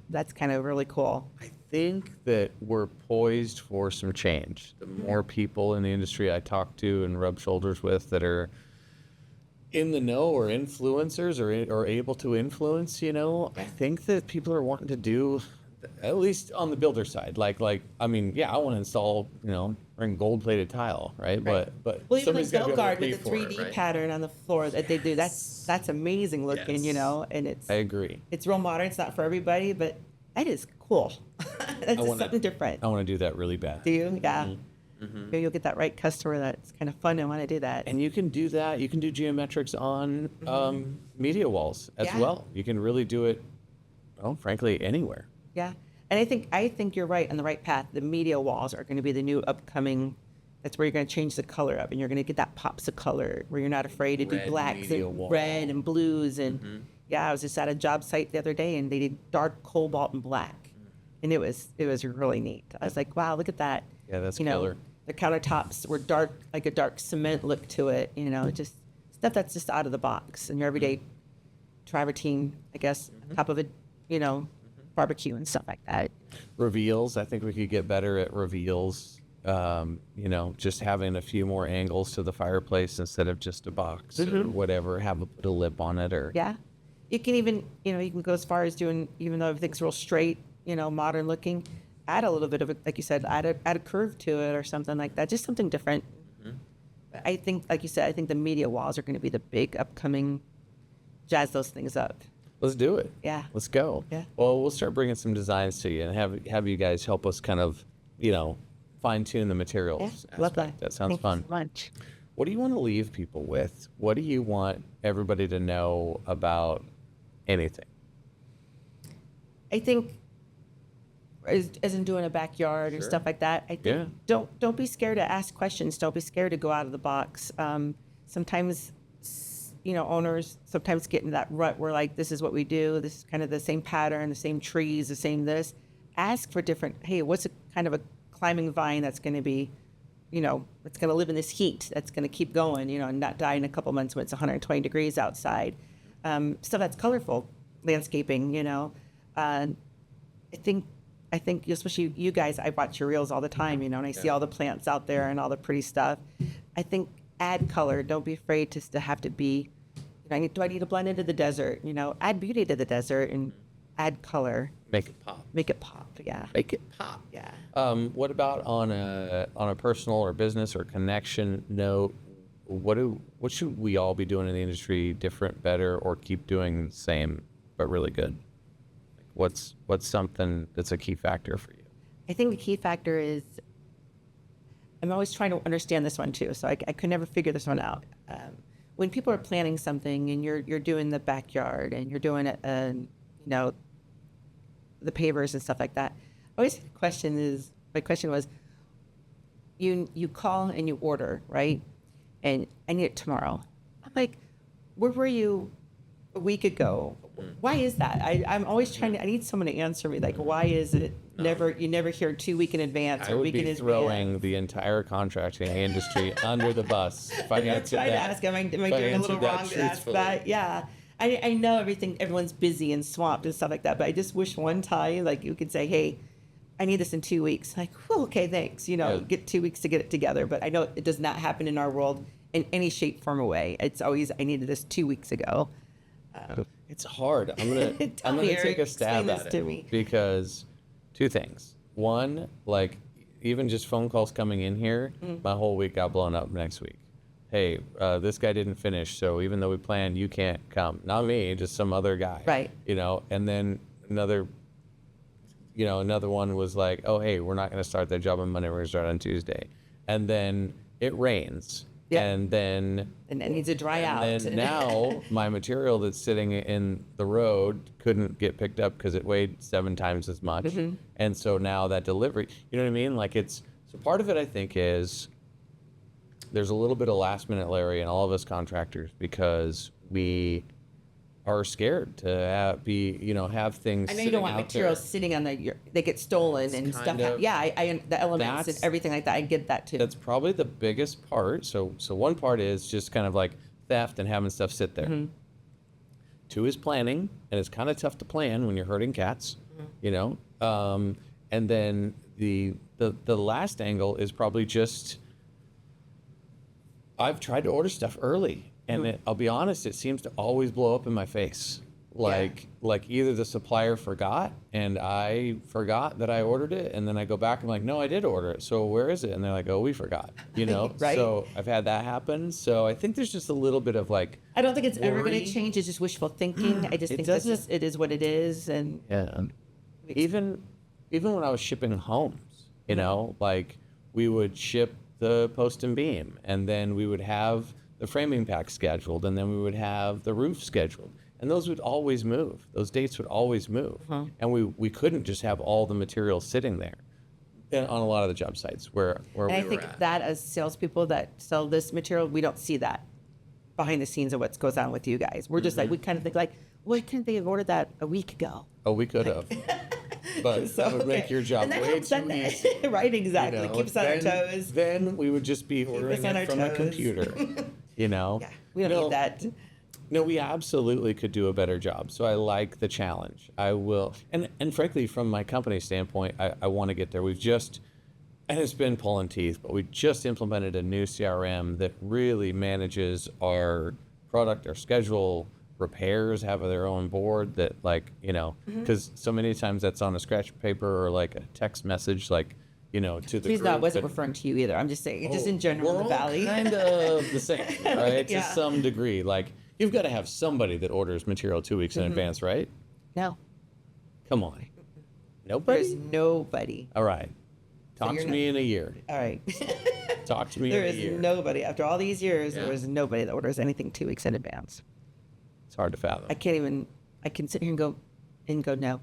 That's kind of really cool. I think that we're poised for some change. The more people in the industry I talk to and rub shoulders with that are in the know or influencers or able to influence, I think that people are wanting to do, at least on the builder side, like I want to install, bring gold-plated tile, right? But well, even like somebody's gotta be able to Belgard pay with the for 3D it, right? pattern on the floor that they do, that's amazing looking, Yes. and it's I agree. it's real modern. It's not for everybody, but that is cool. That's just something different. I want to do that really bad. Do you? Yeah. Maybe you'll get that right customer that's kind of fun and want to do that. And you can do that. You can do geometrics on media walls as well. You can really do it, frankly, anywhere. Yeah. And I think you're right on the right path. The media walls are going to be the new upcoming. That's where you're going to change the color up, and you're going to get that pops of color where you're not afraid to do Red blacks media and wall. red and blues. And I was just at a job site the other day, and they did dark cobalt and black, and it was really neat. I was like, wow, look at that. Yeah, that's killer. The countertops were dark, like a dark cement look to it. Just stuff that's just out of the box and your everyday travertine, I guess, on top of it, barbecue and stuff like that. Reveals. I think we could get better at reveals. Just having a few more angles to the fireplace instead of just a box or whatever. Put a lip on it or. Yeah, you can even you can go as far as doing, even though everything's real straight, modern looking, add a little bit of it, like you said, add a curve to it or something like that, just something different. I think, like you said, I think the media walls are going to be the big upcoming, jazz those things up. Let's do it. Yeah. Let's go. Yeah. Well, we'll start bringing some designs to you and have you guys help us kind of, fine tune the materials. Yeah, love that. That sounds Thank fun. you so much. What do you want to leave people with? What do you want everybody to know about anything? I think, as in doing a backyard and stuff like that, I think don't be scared to ask questions. Don't be scared to go out of the box. Sometimes, owners sometimes get in that rut where like, this is what we do. This is kind of the same pattern, the same trees, the same this. Ask for different, hey, what's a kind of a climbing vine that's going to be, it's going to live in this heat, that's going to keep going, and not die in a couple months when it's 120 degrees outside. Stuff that's colorful, landscaping, I think especially you guys, I watch your reels all the time, and I see all the plants out there and all the pretty stuff. I think add color. Don't be afraid to have to be, do I need to blend into the desert? Add beauty to the desert and add color. Make it pop. Make it pop. Yeah. Make it pop. Yeah. What about on a personal or business or connection note? What should we all be doing in the industry different, better, or keep doing the same but really good? What's something that's a key factor for you? I think the key factor is, I'm always trying to understand this one too, so I could never figure this one out. When people are planning something and you're doing the backyard and you're doing it, the pavers and stuff like that, always my question was, you call and you order, right? And I need it tomorrow. I'm like, where were you a week ago? Why is that? I'm always I need someone to answer me, like, why is it You never hear 2 week in advance I or would week in be advance. throwing the entire contracting industry under the bus if I answered Try to that. ask, am I If doing a little answered that wrong to ask truthfully. that? Yeah. I know everyone's busy and swamped and stuff like that, but I just wish one time, like, you could say, hey, I need this in 2 weeks. Like, well, okay, thanks. You know, Yeah. get 2 weeks to get it together. But I know it does not happen in our world in any shape, form, or way. It's always, I needed this 2 weeks ago. It's hard. I'm Tell gonna me, take Eric, a stab explain at this it to me. because two things. One, like even just phone calls coming in here, my whole week got blown up next week. Hey, this guy didn't finish, so even though we planned, you can't come. Not me, just some other guy. Right. You know, and then another one was like, oh, hey, we're not going to start that job on Monday. We're going to start on Tuesday. And then it rains. Yep. And then And it needs to dry out. and then now my material that's sitting in the road couldn't get picked up because it weighed 7 times as much. And so now that delivery, you know what I mean? Like so part of it I think is there's a little bit of last minute Larry in all of us contractors because we are scared to have things I know sitting you don't want out materials there. sitting on they get stolen and stuff. kind of- Yeah, the elements and That's- everything like that. I get that too. That's probably the biggest part. So one part is just kind of like theft and having stuff sit there. 2 is planning, and it's kind of tough to plan when you're herding cats, you know. And then the last angle is probably just I've tried to order stuff early, and I'll be honest, it seems to always blow up in my face. Like either the supplier forgot and I forgot that I ordered it, and then I go back and I'm like, no, I did order it. So where is it? And they're like, oh, we forgot. You know. Right. So I've had that happen. So I think there's just a little bit of like. I don't think it's ever going worry. to change. It's just wishful thinking. I just It think that's doesn't- just, it is what it is. And Yeah. Even when I was shipping homes, you know, like we would ship the post and beam, and then we would have the framing pack scheduled, and then we would have the roof scheduled, and those would always move. Those dates would always move, and we couldn't just have all the material sitting there on a lot of the job sites where And we I were think at. that as salespeople that sell this material, we don't see that behind the scenes of what goes on with you guys. We're just like, we kind of think like, why couldn't they have ordered that a week ago? Oh, we could have, but that would make okay. your job And that way helps too us- easy. right, exactly. You know, Keeps us on our then- toes. Then we would just be ordering on our it from a toes. computer, you know? Yeah, we don't No, need that. No, we absolutely could do a better job. So I like the challenge. I will. And frankly, from my company standpoint, I want to get there. And it's been pulling teeth, but we just implemented a new CRM that really manages our product, our schedule. Repairs have their own board that, like, you know, because so many times that's on a scratch paper or like a text message, like, you know, to the Please, group. I wasn't that- referring to you either. I'm just saying, just in general, We're in the all valley. kind of the same, right? Yeah. To some degree. Like, you've got to have somebody that orders material 2 weeks in advance, right? No, Come on. Nobody? there's nobody. All right. Talk you're to not- me in a year. All right. Talk to me There in a is year. nobody. After all these years, Yeah. there is nobody that orders anything 2 weeks in advance. It's hard to fathom. I can't even, I can sit here and go, no.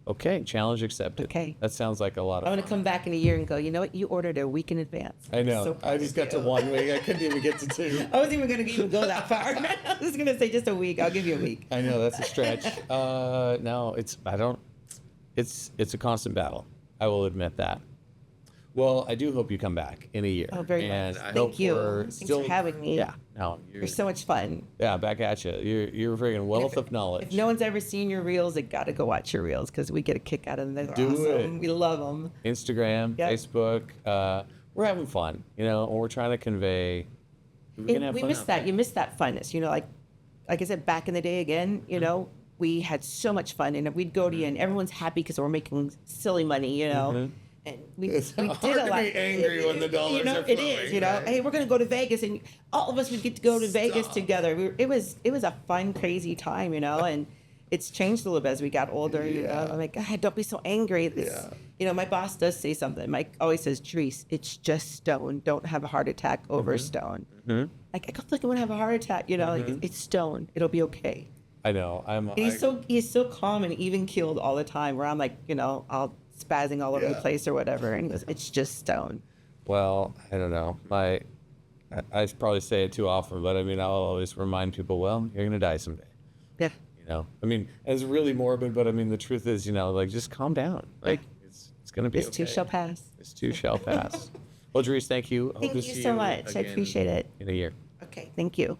Okay, challenge accepted. Okay. That sounds like a lot of I'm going to fun. come back in a year and go, you know what? You ordered a week in advance. I know. So proud I of just got to you. 1 week. I couldn't even get to 2. I wasn't even going to even go that far. I was going to say just a week. I'll give you a week. I know that's a stretch. No, it's a constant battle. I will admit that. Well, I do hope you come back in a year. Oh, very and much. I Thank hope you. we're Thanks for still, having me. Yeah. No, You're so much fun. yeah, back at you. You're a freaking wealth of knowledge. If no one's ever seen your reels, they got to go watch your reels because we get a kick out of them. They're Do awesome. it. We love them. Instagram, Yep. Facebook. We're having fun, you know, and we're trying to convey. We can have We fun miss out that. there. You miss that funness. You know, like I said, back in the day again, you know, we had so much fun and we'd go to you and everyone's happy because we're making silly money, you know. And we It's did hard a to lot. be angry when the dollars you know, are it flowing, is. You know, right? hey, we're gonna go to Vegas, and all of us would get to go to Vegas Stop. together. It was a fun, crazy time, you know, and it's changed a little bit as we got older. You know, I'm like, God, don't be so angry. You know, my boss does say something. Mike always says, Gerise, it's just stone. Don't have a heart attack over stone. Like, I don't think I want to have a heart attack. You know, like, it's stone. It'll be okay. I know. And he's so calm and even keeled all the time. Where I'm like, you know, I'll spazzing all over the place or whatever. And he goes, it's just stone. Well, I don't know. I probably say it too often, but I mean, I'll always remind people, well, you're gonna die someday. Yeah. You You know, I mean, it's really morbid, but I mean, the truth is, you know, like just calm down. Like it's gonna be This too okay. shall pass. This too shall pass. Well, Gerise, thank you. Hope Thank to you see so much. I again appreciate it. in a year. Okay, thank you.